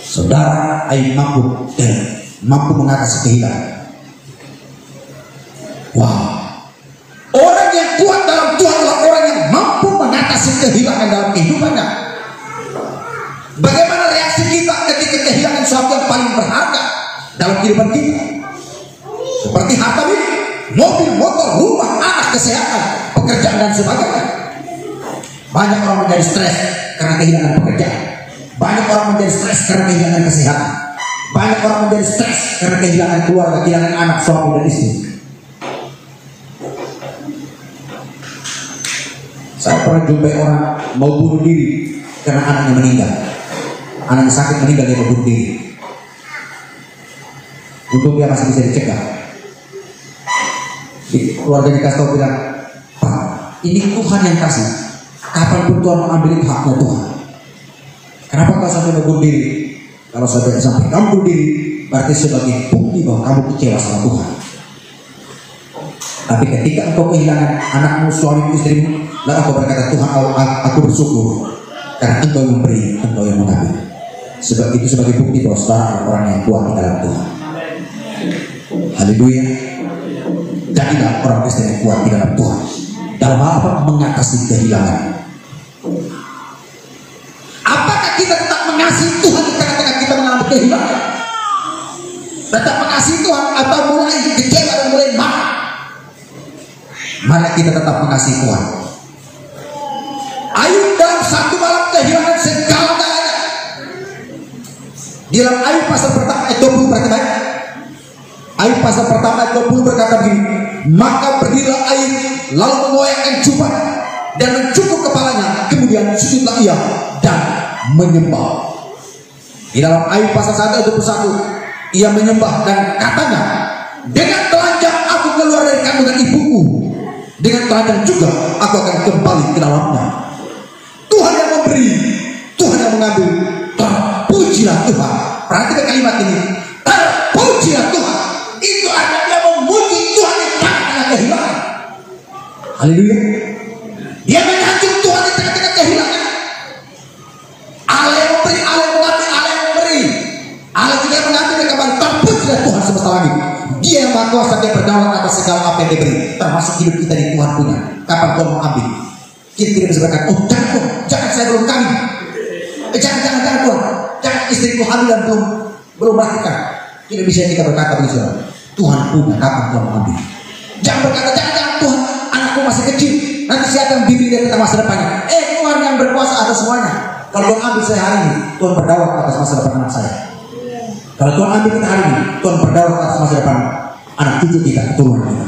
Saudara, Ayub mampu mengatasi kehilangan. Wow, orang yang kuat dalam Tuhan adalah orang yang mampu mengatasi kehilangan dalam kehidupannya. Bagaimana reaksi kita ketika kehilangan sesuatu yang paling berharga dalam kehidupan kita? Seperti harta milik, mobil, motor, rumah, anak, kesehatan, pekerjaan dan sebagainya. Banyak orang menjadi stres karena kehilangan pekerjaan. Banyak orang menjadi stres karena kehilangan kesehatan. Banyak orang menjadi stres karena kehilangan keluarga, kehilangan anak, suami dan istri. Saya pernah jumpai orang mau bunuh diri karena anaknya meninggal. Anaknya sakit meninggal, dia mau bunuh diri. Untung dia masih bisa dicegah. Keluarga dikasih tahu bilang, "Pak, ini Tuhan yang kasih. Kapanpun Tuhan mengambil itu haknya Tuhan. Kenapa kau sampai mau bunuh diri?" Kalau saudara sampai kamu bunuh diri, berarti sebagai bukti bahwa kamu kecewa sama Tuhan. Tapi ketika engkau kehilangan anakmu, suamimu, istrimu, lalu engkau berkata, Tuhan, aku bersyukur karena engkau yang memberi, engkau yang mengambil. Sebab itu sebagai bukti bahwa saudara orang yang kuat di dalam Tuhan. Haleluya. Jadilah orang Kristen yang kuat di dalam Tuhan. Dalam hal apa? Mengatasi kehilangan. Apakah kita tetap mengasihi Tuhan di tengah-tengah kita mengalami kehilangan? Tetap mengasihi Tuhan atau mulai kecewa dan mulai marah? Mari kita tetap mengasihi Tuhan. Ayub dalam satu malam kehilangan segala-galanya. Di dalam Ayub pasal pertama ayat 20 berkata baik. Ayub pasal pertama ayat 20 berkata begini, maka berdirilah Ayub lalu mengoyakkan jubah dan mencukur kepalanya, kemudian sujudlah ia dan menyembah. Di dalam Ayub pasal 1 ayat 21 ia menyembah dan katanya, dengan telanjang aku keluar dari kandungan ibuku, dengan telanjang juga aku akan kembali ke dalamnya. Tuhan yang memberi, Tuhan yang mengambil. Terpujilah Tuhan. Perhatikan kalimat ini, terpujilah Tuhan. Itu artinya dia memuji Tuhan di tengah-tengah kehilangan. Haleluya. Dia menyanjung Tuhan di tengah-tengah kehilangan. Allah yang memberi, Allah yang mengambil, Allah yang memberi, Allah juga yang mengambil dan kembali. Terpujilah Tuhan semesta langit. Dia yang maha kuasa, dia berdaulat atas segala apa yang diberi, termasuk hidup kita di Tuhan punya. Kapan Tuhan mau ambil? Kita tidak bisa berkata, oh jangan Tuhan, jangan saya belum kawin. Jangan Tuhan, jangan istriku hamil dan belum melakukan. Tidak bisa kita berkata begitu. Tuhan punya, kapan Tuhan mau ambil? Jangan berkata, jangan Tuhan, anakku masih kecil, nanti siapa yang bimbing dia tentang masa depannya? Tuhan yang berkuasa atas semuanya. Kalau Tuhan ambil saya hari ini, Tuhan berdaulat atas masa depan anak saya. Kalau Tuhan ambil kita hari ini, Tuhan berdaulat atas masa depan anak cucu kita, keturunan kita.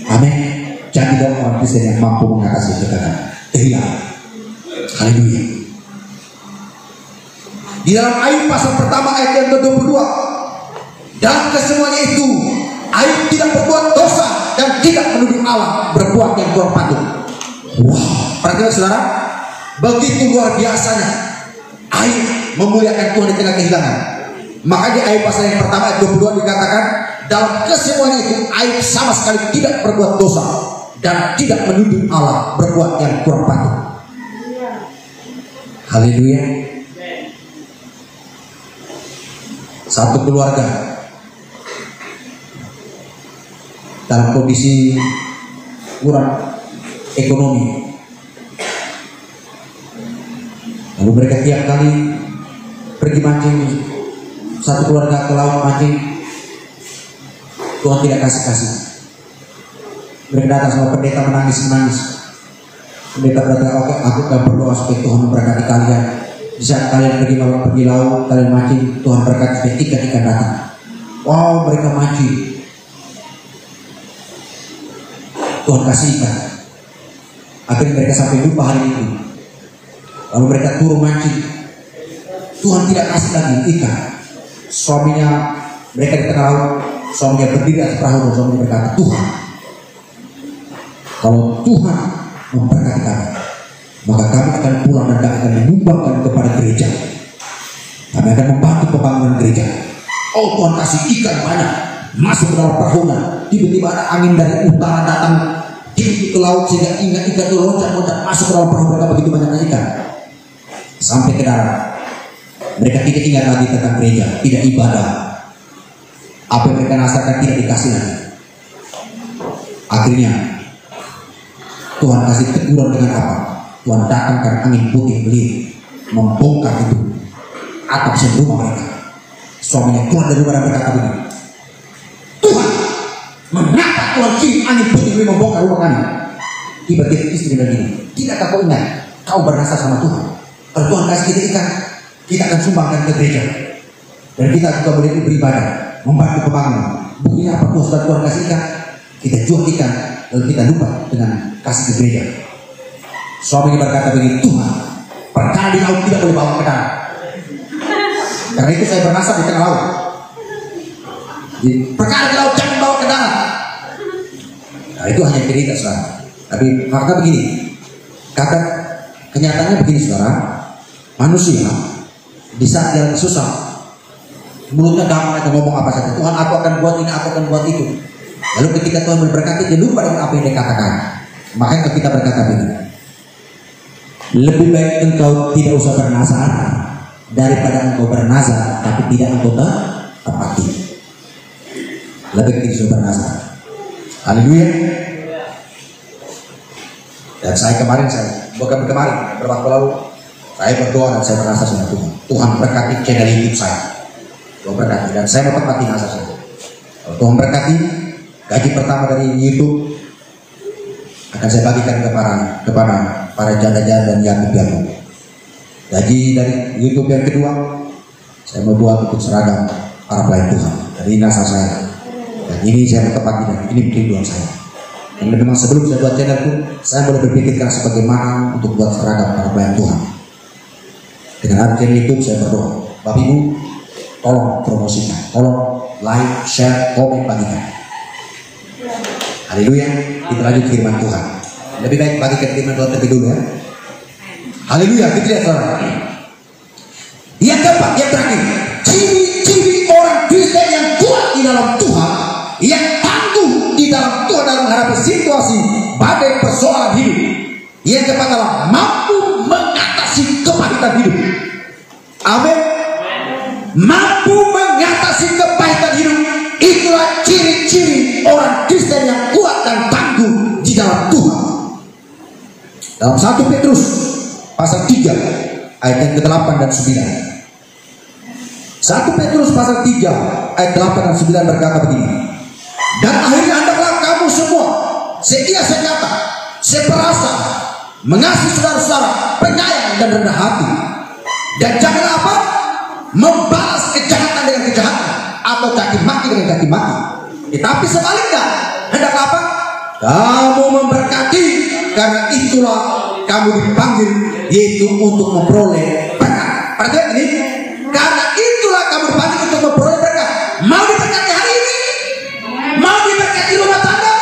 Amin. Jadilah orang Kristen yang mampu mengatasi kehilangan. Haleluya. Di dalam Ayub pasal pertama ayat yang ke-22, dalam kesemuanya itu Ayub tidak berbuat dosa dan tidak menuduh Allah berbuat yang kurang patut. Wow, perhatikan saudara, begitu luar biasanya Ayub memuliakan Tuhan di tengah kehilangan. Maka di Ayub pasal yang pertama ayat 22 dikatakan, dalam kesemuanya itu Ayub sama sekali tidak berbuat dosa dan tidak menuduh Allah berbuat yang kurang patut. Haleluya. Satu keluarga dalam kondisi kurang ekonomi, lalu mereka tiap kali pergi mancing, satu keluarga ke laut mancing, Tuhan tidak kasih. Mereka datang sama pendeta menangis. Pendeta berkata, oke, aku akan berdoa supaya Tuhan memberkati kalian. Di saat kalian pergi laut, kalian mancing, Tuhan berkati supaya ikan datang. Wow, mereka mancing, Tuhan kasih ikan. Akhirnya mereka sampai lupa hari itu. Lalu mereka turun mancing, Tuhan tidak kasih lagi ikan. Suaminya, mereka di tengah laut, suaminya berdiri atas perahu dan suaminya berkata, Tuhan, kalau Tuhan memberkati kami, maka kami akan pulang dan kami akan menyumbangkan kepada gereja. Kami akan membantu pembangunan gereja. Oh, Tuhan kasih ikan banyak masuk ke dalam perahu. Tiba-tiba ada angin dari utara datang ke laut sehingga ikan itu loncat masuk ke dalam perahu. Mereka begitu banyak ikan sampai ke darat. Mereka tidak ingat lagi tentang gereja, tidak ibadah. Apa yang mereka rasakan tidak dikasih lagi. Akhirnya Tuhan kasih teguran dengan apa? Tuhan datangkan angin putih beliau membongkar itu atap sebelum mereka. Suaminya keluar dari rumah dan berkata begini, Tuhan, mengapa Tuhan kirim angin putih beliau membongkar rumah kami? Tiba-tiba istri bilang gini, tidakkah kau ingat kau bernasar sama Tuhan? Kalau Tuhan kasih kita ikan, kita akan sumbangkan ke gereja dan kita juga boleh beribadah, membantu pembangunan. Buktinya apa? Tuhan kasih ikan, kita jual ikan, lalu kita lupa dengan kasih ke gereja. Suaminya berkata begini, Tuhan, perkara di laut tidak boleh bawa ke darat. Karena itu saya bernasar di tengah laut. Jadi, perkara di laut jangan bawa ke darat. Nah, itu hanya cerita, saudara. Tapi fakta begini, kenyataannya begini, saudara. Manusia di saat jalan susah, mulutnya gampang aja ngomong apa saja. Tuhan, aku akan buat ini, aku akan buat itu. Lalu ketika Tuhan memberkati, dia lupa dengan apa yang dia katakan. Makanya kita berkata begini, lebih baik engkau tidak usah bernazar daripada engkau bernazar tapi tidak engkau tepati. Lebih baik tidak usah bernazar. Haleluya. Dan saya bukan kemarin, beberapa waktu lalu saya berdoa dan saya merasa sama Tuhan. Tuhan berkati channel YouTube saya. Tuhan berkati dan saya mau tepati nazar saya. Kalau Tuhan berkati, gaji pertama dari YouTube akan saya bagikan kepada para janda-janda dan yatim piatu. Gaji dari YouTube yang kedua saya mau buat untuk seragam para pelayan Tuhan. Dari nazar saya. Dan ini saya mau tepati dan ini perlindungan saya. Dan memang sebelum saya buat channel pun saya boleh berpikirkan sebagaimana untuk buat seragam para pelayan Tuhan. Dengan ada channel YouTube saya berdoa, Bapak Ibu tolong promosikan, tolong like, share, komen, bagikan. Haleluya. Kita lanjut firman Tuhan. Lebih baik bagikan firman Tuhan terlebih dulu ya. Haleluya. Kita lihat saudara. Yang keempat, yang terakhir, ciri-ciri orang Kristen yang kuat di dalam Tuhan, yang tangguh di dalam Tuhan dalam menghadapi situasi badai persoalan hidup. Yang keempat adalah mampu mengatasi kepahitan hidup. Amin. Mampu mengatasi kepahitan hidup. Itulah ciri-ciri orang Kristen yang kuat dan tangguh di dalam Tuhan. Dalam 1 Petrus pasal 3 ayat yang ke-8 dan 9. 1 Petrus pasal 3 ayat 8 dan 9 berkata begini. Dan akhirnya hendaklah kamu semua seia sekata, seperasa, mengasihi saudara-saudara, penyayang dan rendah hati. Dan jangan apa? Membalas kejahatan dengan kejahatan atau caci maki dengan caci maki. Tetapi sebaliknya, hendaklah apa? Kamu memberkati, karena itulah kamu dipanggil, yaitu untuk memperoleh berkat. Perhatikan ini, karena itulah kamu dipanggil untuk memperoleh berkat. Mau diberkati hari ini? Mau diberkati rumah tangga?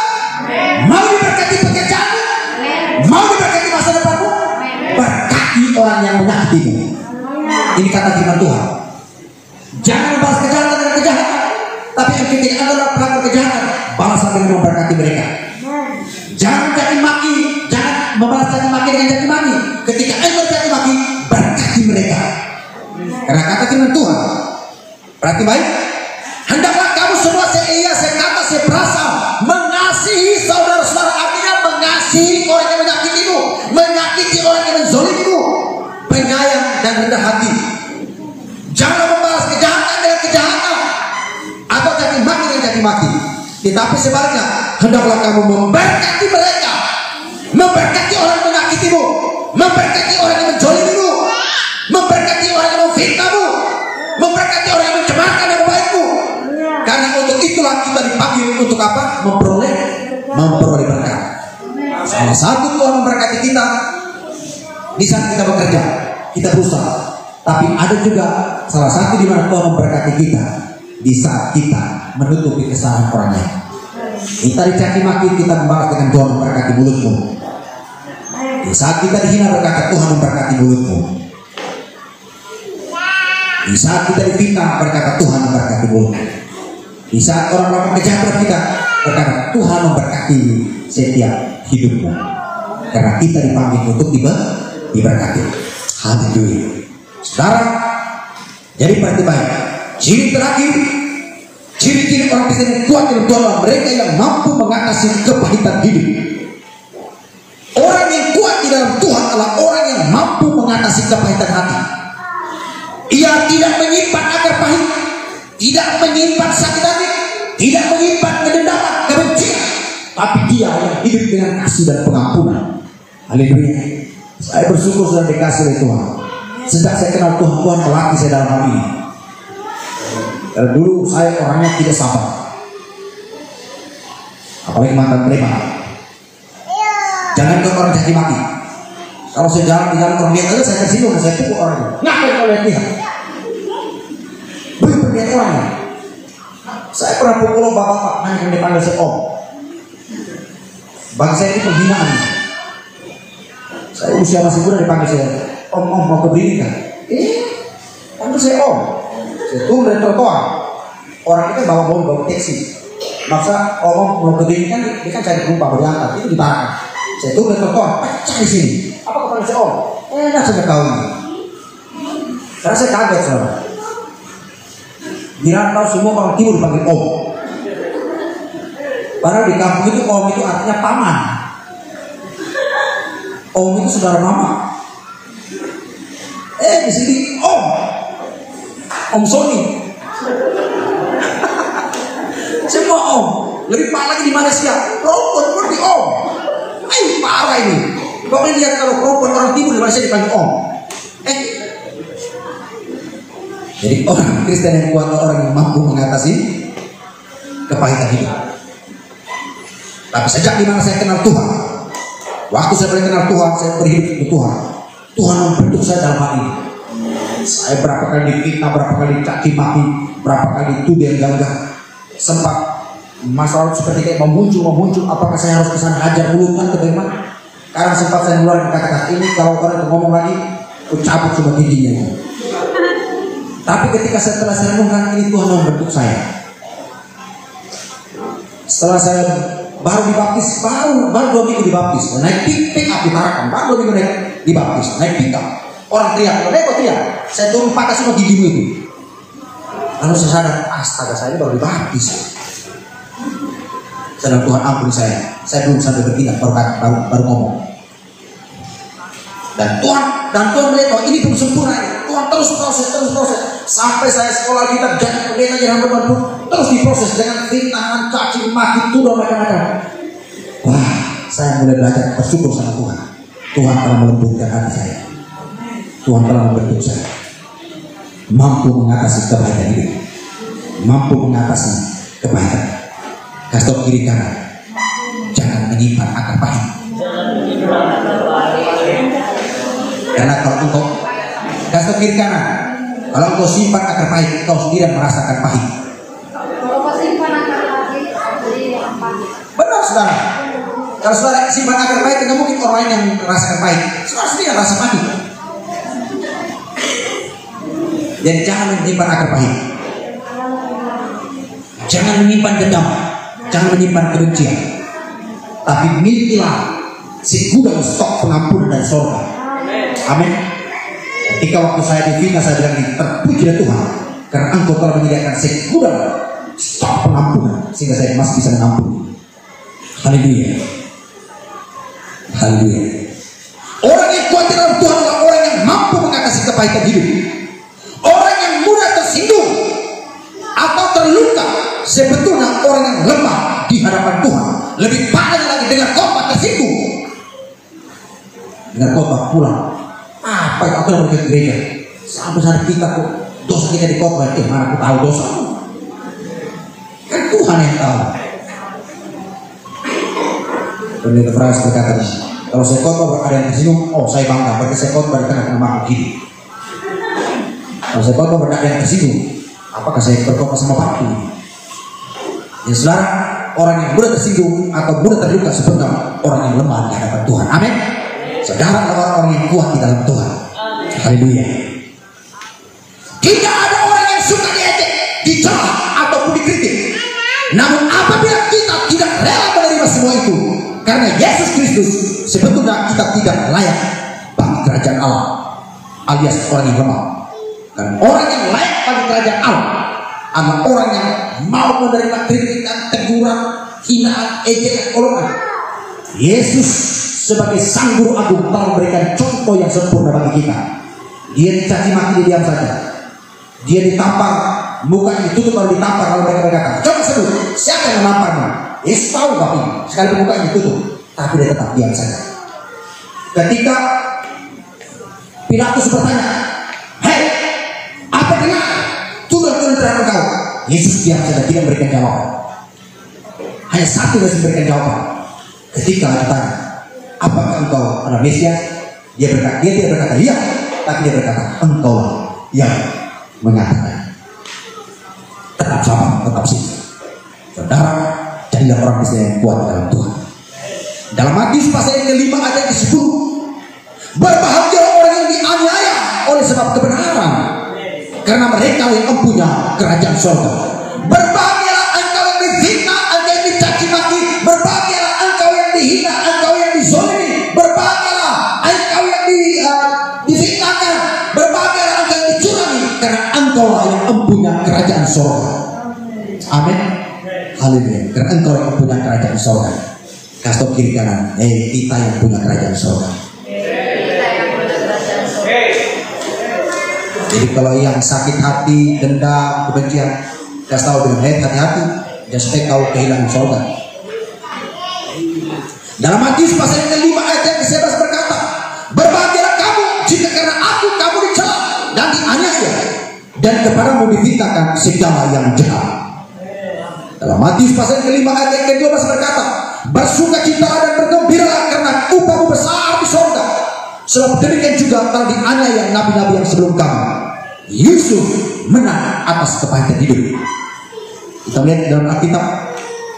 Mau diberkati pekerjaan? Mau diberkati masa depanmu? Berkati orang yang menyakitimu. Ini kata firman Tuhan. Jangan membalas kejahatan dengan kejahatan, tapi yang ketika adalah pelaku kejahatan, balaslah dengan memberkati mereka. Jangan caci maki, jangan membalas caci maki dengan caci maki. Ketika engkau caci maki, berkati mereka. Karena kata firman Tuhan, berarti baik. Hendaklah kamu semua seia, sekata, seperasa, mengasihi saudara-saudara. Artinya mengasihi orang yang menyakitimu, menyakiti orang yang menzolimimu, penyayang dan rendah hati. Jangan membalas kejahatan dengan kejahatan atau caci maki dengan caci maki. Tetapi sebaliknya, hendaklah kamu memberkati mereka, memberkati orang yang menyakitimu, memberkati orang yang menzolimimu, memberkati orang yang memfitnahmu, memberkati orang yang mencemarkan nama baikmu. Karena untuk itulah kita dipanggil untuk apa? Memperoleh berkat. Salah satu Tuhan memberkati kita di saat kita bekerja, kita berusaha. Tapi ada juga salah satu di mana Tuhan memberkati kita di saat kita menutupi kesalahan orang lain. Kita dicaci maki, kita membalas dengan Tuhan memberkati mulutmu. Di saat kita dihina berkata, Tuhan memberkati mulutmu. Di saat kita difitnah berkata, Tuhan memberkati mulutmu. Di saat orang melakukan kejahatan kita berkata, Tuhan memberkati setiap hidupmu. Karena kita dipanggil untuk diberkati. Haleluya. Saudara, jadi perhati baik. Ciri terakhir, ciri-ciri orang Kristen yang kuat dalam Tuhan, mereka yang mampu mengatasi kepahitan hidup. Orang yang kuat di dalam Tuhan adalah orang yang mampu mengatasi kepahitan hati. Ia tidak menyimpan akar pahit, tidak menyimpan sakit hati, tidak menyimpan kedendaman, kebencian, tapi dia yang hidup dengan kasih dan pengampunan. Haleluya. Saya bersyukur sudah dikasih oleh Tuhan. Sejak saya kenal Tuhan, Tuhan melatih saya dalam hal ini. Karena dulu saya orangnya tidak sabar, apalagi mantan preman. Jangan ke orang caci maki. Kalau saya jalan di dalam orang lihat aja saya tersinggung dan saya pukul orangnya. Ngapain kau lihat dia? Beri perhatian orangnya. Saya pernah pukul bapak-bapak, hanya yang dipanggil saya om. Bagi saya ini penghinaan. Saya usia masih muda dipanggil saya om mau ke berdiri kan? Panggil saya om. Saya turun dari trotoar. Orang itu bawa bom, bawa taksi. Maksa omong mau kediri kan, dia kan cari penumpang berangkat, itu ditahan. Saya turun dari trotoar, pecah di sini. Apa kepala saya om? Enak saja kau ini. Karena saya kaget saudara. Di rantau semua orang timur dipanggil om. Padahal di kampung itu om itu artinya paman. Om itu saudara mama. Di sini Om Sony. Semua om. Lebih parah lagi di Malaysia. Perempuan seperti om. Parah ini. Pokoknya lihat kalau perempuan orang timur di Malaysia dipanggil om. Jadi orang Kristen yang kuat adalah orang yang mampu mengatasi kepahitan hidup. Tapi sejak dimana saya kenal Tuhan, waktu saya mulai kenal Tuhan, saya berhidup untuk Tuhan. Tuhan membentuk saya dalam hal ini. Saya berapa kali difitnah, berapa kali caci maki, berapa kali tuduhan gagah. Sempat masalah seperti kayak memuncul. Apakah saya harus kesana hajar mulutkan ke bagaimana? Karena sempat saya ngeluarin kata-kata ini, kalau orang ngomong lagi, aku cabut coba giginya. Tapi ketika setelah saya renungkan ini, Tuhan membentuk saya. Setelah saya baru dibaptis, baru 2 minggu dibaptis, naik pick up di Tarakan, baru 2 minggu naik dibaptis, naik pick up. Orang teriak, kok teriak? Saya turun patah semua gigimu itu. Lalu saya sadar, astaga saya ini baru dibaptis. Sedang Tuhan ampuni saya belum sampai bertindak, baru ngomong. Dan Tuhan melihat bahwa ini belum sempurna. Tuhan terus proses. Sampai saya sekolah kita jadi pendeta jadi hamba Tuhan terus diproses dengan fitnahan, caci maki, tuduhan macam-macam. Wah, saya mulai belajar bersyukur sama Tuhan. Tuhan telah melembutkan hati saya. Tuhan telah membentuk saya. Mampu mengatasi kepahitan hidup. Mampu mengatasi kepahitan. Kasih kiri kanan. Jangan menyimpan akar pahit. Karena kalau engkau kasih kiri kanan, kalau engkau simpan akar pahit, kau sendiri merasakan pahit. Kalau kau simpan akar pahit, jadi pahit. Benar saudara. Kalau saudara simpan akar pahit, tidak mungkin orang lain yang merasakan pahit. Saudara sendiri rasa pahit. Dan jangan menyimpan akar pahit. Jangan menyimpan dendam. Jangan menyimpan kebencian. Tapi milikilah segudang stok pengampunan dari surga. Amin. Ketika waktu saya difitnah, saya bilang ini, terpujilah Tuhan, karena engkau telah menyediakan segudang stok pengampunan sehingga saya masih bisa mengampuni. Haleluya. Haleluya. Orang yang kuat dalam Tuhan adalah orang yang mampu mengatasi kepahitan hidup. Orang yang mudah tersinggung atau terluka sebetulnya orang yang lemah di hadapan Tuhan. Lebih parahnya lagi dengan khotbah tersinggung. Dengan khotbah pulang. Apa yang aku yang ke gereja? Sampai saat kita kok dosa kita di khotbah, mana aku tahu dosa? Kan Tuhan yang tahu. Pendeta Frans berkata, kalau saya khotbah ada yang tersinggung, oh saya bangga, berarti saya khotbah di tengah-tengah makhluk hidup. Kalau saya khotbah berada yang tersinggung, apakah saya berkhotbah sama batu? Ya saudara, orang yang mudah tersinggung atau mudah terluka sebenarnya orang yang lemah di hadapan Tuhan. Amin. Saudara adalah orang yang kuat di dalam Tuhan. Haleluya. Tidak ada orang yang suka diejek, dicela ataupun dikritik. Namun apabila kita tidak rela menerima semua itu, karena Yesus Kristus, sebetulnya kita tidak layak bagi kerajaan Allah, alias orang yang lemah. Dan orang yang layak bagi kerajaan Allah adalah orang yang mau menerima kritikan, teguran, hinaan, ejekan, olokan. Yesus sebagai sang guru agung telah memberikan contoh yang sempurna bagi kita. Dia dicaci maki, dia diam saja. Dia ditampar, mukanya ditutup lalu ditampar, lalu mereka berkata, coba sebut siapa yang menamparmu? Yesus tahu tapi sekalipun mukanya ditutup, tapi dia tetap diam saja. Ketika Pilatus bertanya, hei, apa kena tuduhan terhadap engkau? Yesus diam saja, tidak memberikan jawaban. Hanya satu yang memberikan jawaban. Ketika ditanya, apakah engkau adalah Mesias? Dia tidak berkata iya, tapi dia berkata engkau yang mengatakan. Tetap sabar, tetap sih. Saudara, jadilah orang Kristen yang kuat dalam Tuhan. Dalam Matius pasal yang ke-5 ayat ke-10, berbahagia orang yang dianiaya oleh sebab kebenaran, karena mereka yang mempunyai kerajaan surga. Berbahagialah engkau yang difitnah, engkau yang dicaci maki. Berbahagialah engkau yang dihina, engkau yang dizolimi. Berbahagialah engkau yang difitnahkan. Berbahagialah engkau yang dicurangi, karena engkau yang mempunyai kerajaan surga. Amin. Haleluya. Karena engkau yang mempunyai kerajaan surga. Kasih kiri kanan, kita yang punya kerajaan surga. Jadi kalau yang sakit hati, dendam, kebencian, kasih tahu dengan hati-hati, jangan sampai kau kehilangan surga. Dalam Matius pasal yang ke-5 ayat yang ke-11 berkata, berbahagialah kamu jika karena aku kamu dicela dan dianiaya, dan kepadamu difitnahkan segala yang jahat. Dalam Matius pasal yang ke-5 ayat yang ke-12 berkata, bersukacitalah dan bergembiralah karena upahmu besar di surga. Sebab demikian juga telah dianiaya nabi-nabi yang sebelum kamu. Yusuf menang atas kepahitan hidup. Kita lihat dalam Alkitab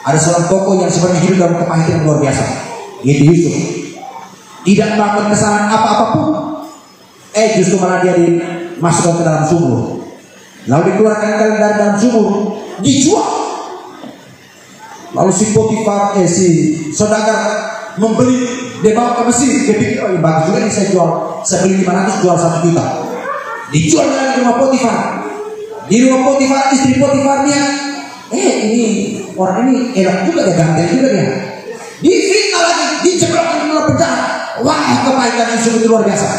ada seorang tokoh yang sebenarnya hidup dalam kepahitan yang luar biasa, yaitu Yusuf. Tidak melakukan kesalahan apa-apapun, justru malah dia dimasukkan ke dalam sumur, lalu dikeluarkan dari dalam sumur, dijual. Lalu si Potifar, si saudagar membeli, dia bawa ke Mesir. Dia pikir, oh bagus juga nih, saya jual, saya beli 500, jual 1 juta. Dijual dari rumah Potifar. Di rumah Potifar, istri Potifar dia, ini orang ini enak juga, dia ganteng juga dia. Difitnah lagi, diceblokkan ke dalam penjara. Wah, kepahitan Yusuf itu luar biasa.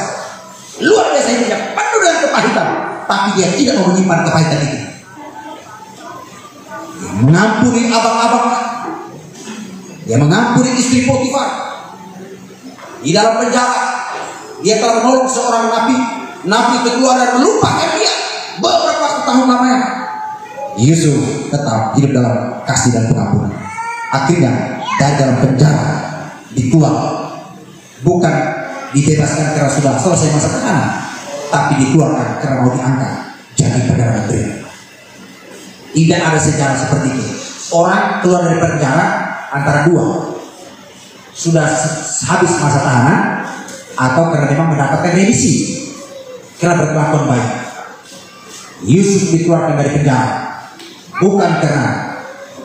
Luar biasa hidupnya, penuh dengan kepahitan. Tapi dia tidak mau menyimpan kepahitan itu. Dia mengampuni abang-abang, dia mengampuni istri Potifar. Di dalam penjara, dia telah menolong seorang nabi itu keluar dan melupakan dia beberapa tahun lamanya. Yusuf tetap hidup dalam kasih dan pengampunan. Akhirnya dari dalam penjara dikeluar, bukan dibebaskan karena sudah selesai masa tahanan, tapi dikeluarkan karena mau diangkat jadi perdana menteri. Tidak ada sejarah seperti itu. Orang keluar dari penjara antara dua, sudah habis masa tahanan atau karena memang mendapatkan remisi karena berkelakuan baik. Yusuf dikeluarkan dari penjara bukan karena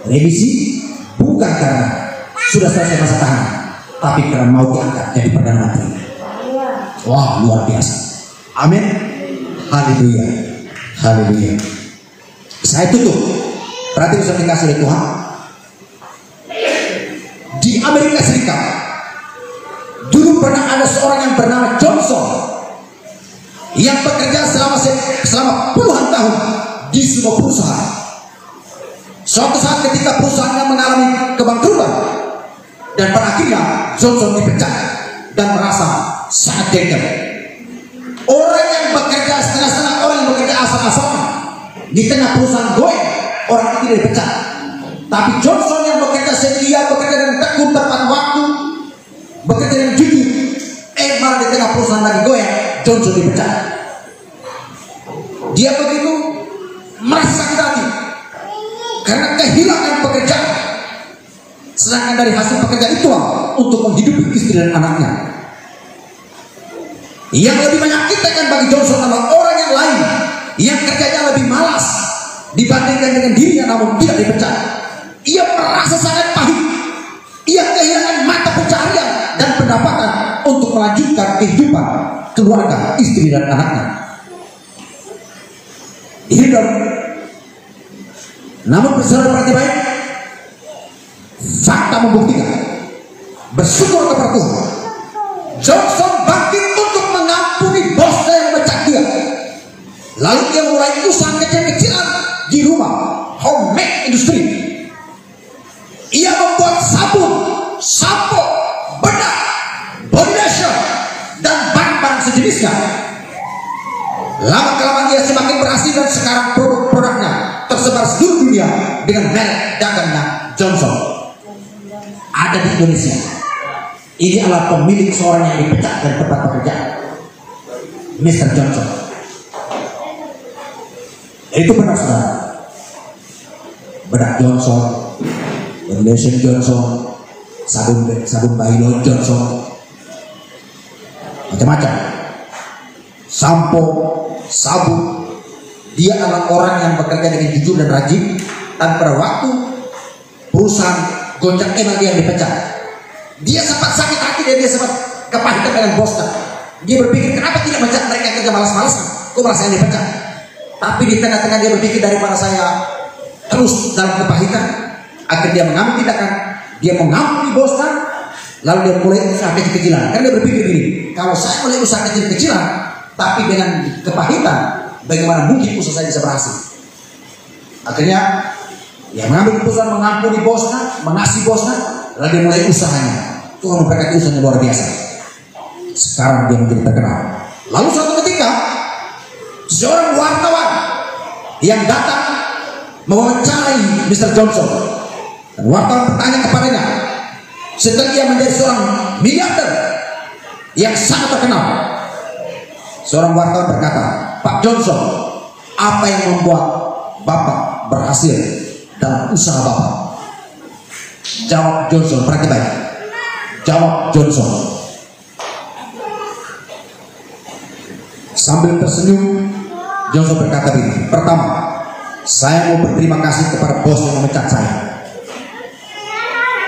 remisi, bukan karena sudah selesai masa tahanan, tapi karena mau diangkat jadi perdana menteri. Wah, luar biasa. Amin. Haleluya. Haleluya. Saya tutup. Berarti bisa dikasih oleh Tuhan. Di Amerika Serikat dulu pernah ada seorang yang bernama Johnson yang bekerja selama puluhan tahun di sebuah perusahaan. Suatu saat ketika perusahaannya mengalami kebangkrutan dan pada akhirnya Johnson dipecat dan merasa sangat jengkel. Orang yang bekerja setengah-setengah, orang yang bekerja asal-asalan di tengah perusahaan goyang, orang itu tidak dipecat. Tapi Johnson yang bekerja setia, bekerja dengan tekun tepat waktu, bekerja dengan jujur, malah di tengah perusahaan lagi goyang, Johnson dipecat. Dia begitu merasa sakit hati karena kehilangan pekerjaan, sedangkan dari hasil pekerjaan itu untuk menghidupi istri dan anaknya. Yang lebih menyakitkan bagi Johnson adalah orang yang lain yang kerjanya lebih malas dibandingkan dengan dirinya, namun tidak dipecat. Ia merasa sangat pahit. Ia kehilangan mata pencaharian dan pendapatan untuk melanjutkan kehidupan keluarga, istri dan anaknya. Hidup. Namun saudara perhati baik, fakta membuktikan, bersyukur kepada Tuhan, Johnson bangkit untuk mengampuni bosnya yang memecat dia. Lalu dia mulai usaha kecil-kecilan di rumah, homemade industry. Ia membuat sabun, sampo, bedak, body lotion, dan barang-barang sejenisnya. Lama-kelamaan ia semakin berhasil dan sekarang produk-produknya tersebar seluruh dunia dengan merek dagangnya Johnson. Ada di Indonesia. Ini adalah pemilik seorang yang dipecat dari tempat pekerjaan, Mr. Johnson. Itu benar saudara. Bedak Johnson, lotion Johnson, sabun bayi Johnson, macam-macam, sampo, sabun, Dia adalah orang yang bekerja dengan jujur dan rajin. Dan pada waktu perusahaan Gonjang Emang dia dipecat, dia sempat sakit hati dan dia sempat kepahitan dengan bosnya. Dia berpikir, kenapa tidak mecat mereka kerja malas-malasan? Kok malah saya dipecat? Tapi di tengah-tengah dia berpikir, daripada saya terus dalam kepahitan, akhirnya dia mengambil tindakan. Dia mengampuni bosnya, lalu dia mulai usaha kecil-kecilan. Karena dia berpikir gini, kalau saya mulai usaha kecil-kecilan tapi dengan kepahitan, bagaimana mungkin usaha saya bisa berhasil? Akhirnya dia mengambil keputusan mengampuni bosnya, mengasihi bosnya, lalu dia mulai usahanya. Tuhan memberkati usahanya luar biasa. Sekarang dia menjadi terkenal. Lalu suatu ketika seorang wartawan yang datang mewawancarai Mr. Johnson, dan wartawan bertanya kepadanya, setelah dia menjadi seorang miliarder yang sangat terkenal, seorang wartawan berkata, Pak Johnson, apa yang membuat Bapak berhasil dalam usaha Bapak? Jawab Johnson, perhati baik. Jawab Johnson sambil tersenyum. Johnson berkata begini, pertama, saya mau berterima kasih kepada bos yang memecat saya.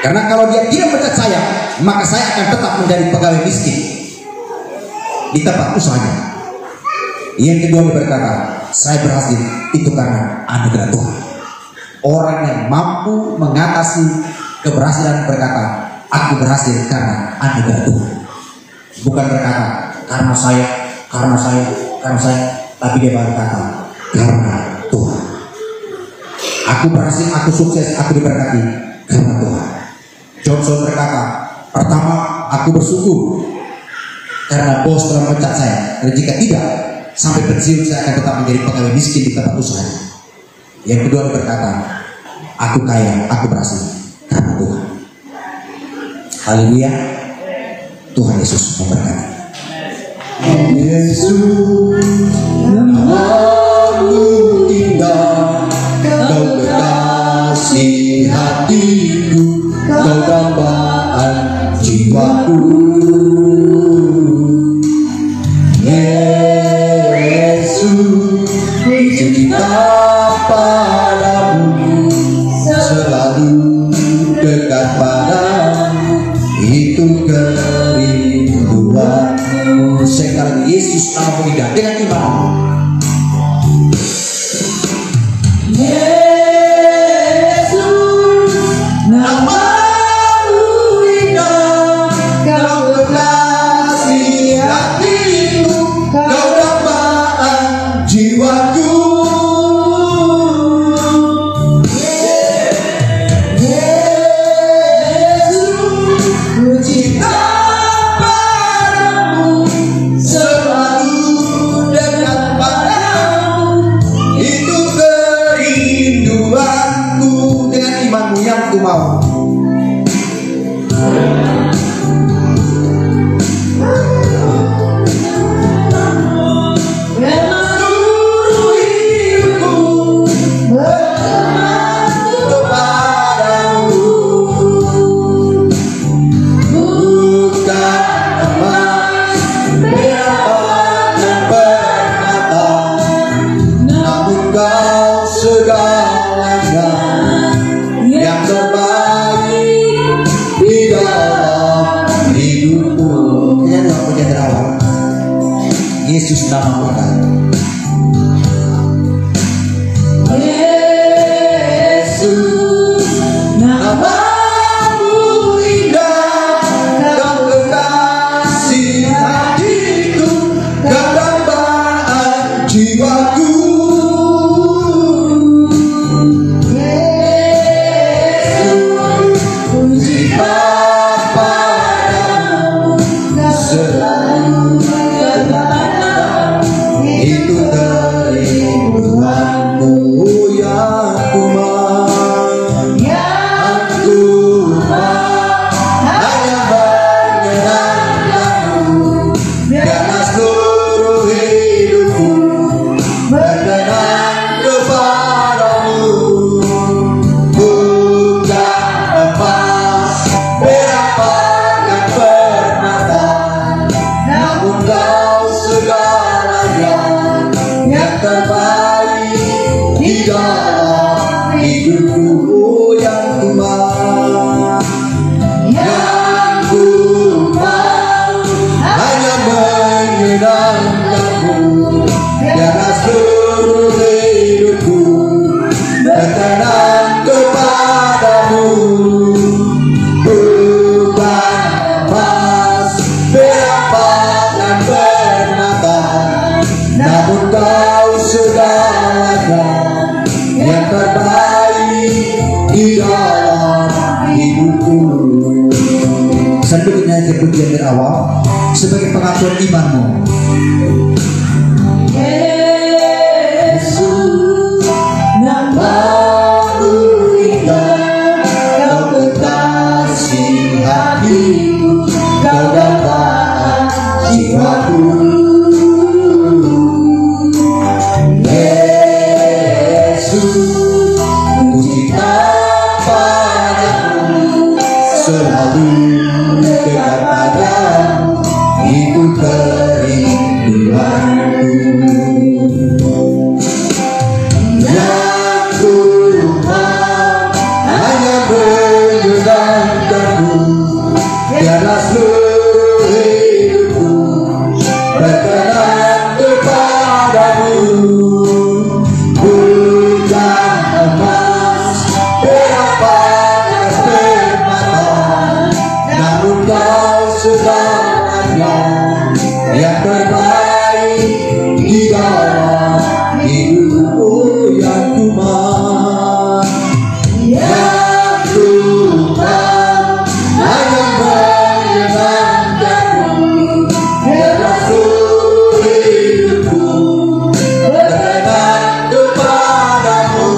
Karena kalau dia tidak memecat saya, maka saya akan tetap menjadi pegawai miskin di tempat usahanya. Yang kedua, dia berkata, saya berhasil itu karena anugerah Tuhan. Orang yang mampu mengatasi keberhasilan berkata, aku berhasil karena anugerah Tuhan. Bukan berkata, karena saya, tapi dia berkata, karena Tuhan. Aku berhasil, aku sukses, aku diberkati karena Tuhan. Johnson berkata, pertama, aku bersyukur karena bos telah memecat saya. Dan jika tidak, sampai pensiun saya akan tetap menjadi pegawai miskin di tempat usaha. Yang kedua, dia berkata, aku kaya, aku berhasil karena Tuhan. Haleluya. Tuhan Yesus memberkati. Yesus, namamu indah, kau kekasih hatiku, kau dambaan jiwaku. Yesus, cinta padamu, selalu dekat padamu, itu kerinduanku. Sekali Yesus namamu indah dengan iman. Yesus namamu indah. Yesus namamu indah, kau kekasih hatiku, kau dambaan jiwaku. Yesus, puji padamu, selalu hidupku yang ku mau, yang ku mau hanya menyenangkanmu. Biarlah seluruh hidupku berkenan kepadamu. Bukan emas, perak dan permata, namun kau segalanya yang terbaik di dalam hidupku. Selanjutnya pujian dari awal sebagai pengakuan imanmu. Yesus, namamu indah, kau kekasih hatiku, kau dapat jiwaku. Selalu dekat padamu, itu kerinduanku. Yang ku mau hanya menyenangkanmu. Biarlah seluruh hidupku berkenan kepadamu. Bukan emas, perak dan permata, namun kau segalanya yang terbaik di dalam hidupku. Yang ku mau, yang ku mau hanya menyenangkanmu. Biarlah seluruh hidupku berkenan kepadamu.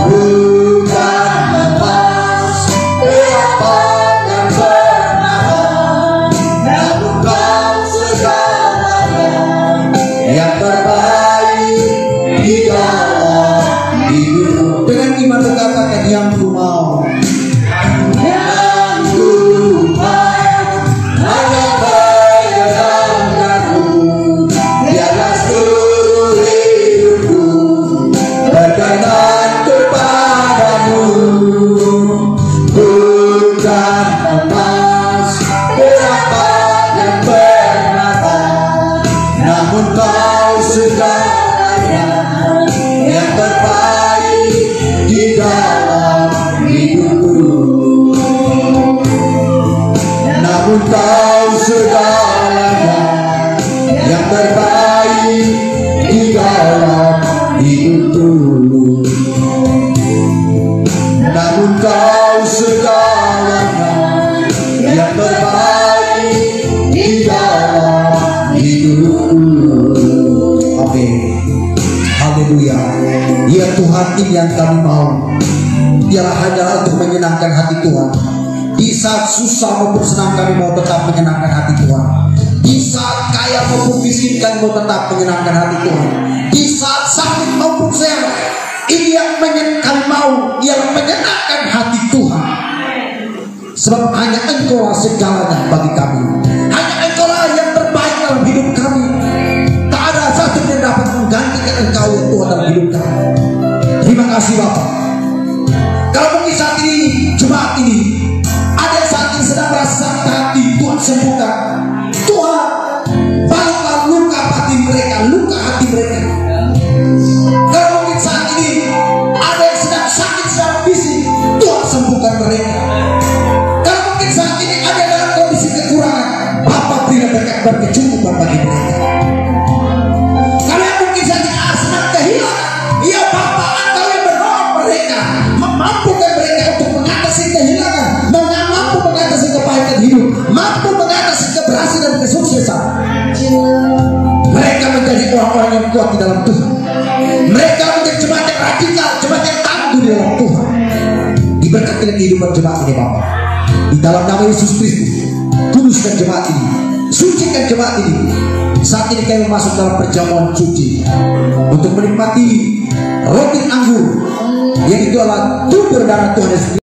Bukan emas, perak dan permata, namun kau segalanya yang terbaik di dalam hidupku. Dengan iman berkatakan, yang ku mau, yang ku mau hanya menyenangkanmu. Biarlah seluruh hidupku berkenan kepadamu. Bukan emas, perak dan permata, namun kau segalanya yang terbaik di dalam hidupku. Namun kau segalanya yang terbaik di dalam hidupku. Namun kau segalanya yang terbaik di dalam hidupku. Amin. Haleluya. Ya Tuhan, ini yang kami mau. Dialah hanyalah untuk menyenangkan hati Tuhan. Di saat susah maupun senang kami mau tetap menyenangkan hati Tuhan. Di saat kaya maupun miskin kami mau tetap menyenangkan hati Tuhan. Di saat sakit maupun sehat, ini yang kami mau, ialah menyenangkan hati Tuhan. Sebab hanya Engkau segalanya bagi kami. Hanya Engkau yang terbaik dalam hidup kami. Tak ada satu yang dapat menggantikan Engkau ya Tuhan dalam hidup kami. Terima kasih Bapak. Kalau mungkin saat ini, jemaat ini, ada yang saat ini sedang merasa sakit hati, Tuhan sembuhkan. Tuhan, balutlah luka hati mereka, luka hati mereka. Kalau mungkin saat ini ada yang sedang sakit secara fisik, Tuhan sembuhkan mereka. Kalau mungkin saat ini ada yang dalam kondisi kekurangan, Bapak berikan berkat berkecukupan bagi mereka. Kalau yang mungkin saat ini sedang kehilangan, ya Bapak, Engkau yang menolong mereka, memampukan mereka untuk mengatasi kehilangan, mampu mengatasi kepahitan hidup, mampu mengatasi keberhasilan dan kesuksesan. Mereka menjadi orang-orang yang kuat di dalam Tuhan. Mereka menjadi jemaat yang radikal, jemaat yang tangguh di dalam Tuhan. Diberkati dengan kehidupan jemaat ini Bapak. Di dalam nama Yesus Kristus, kuduskan jemaat ini, sucikan jemaat ini. Saat ini kami masuk dalam perjamuan suci untuk menikmati roti anggur, yaitu adalah tubuh darah Tuhan Yesus.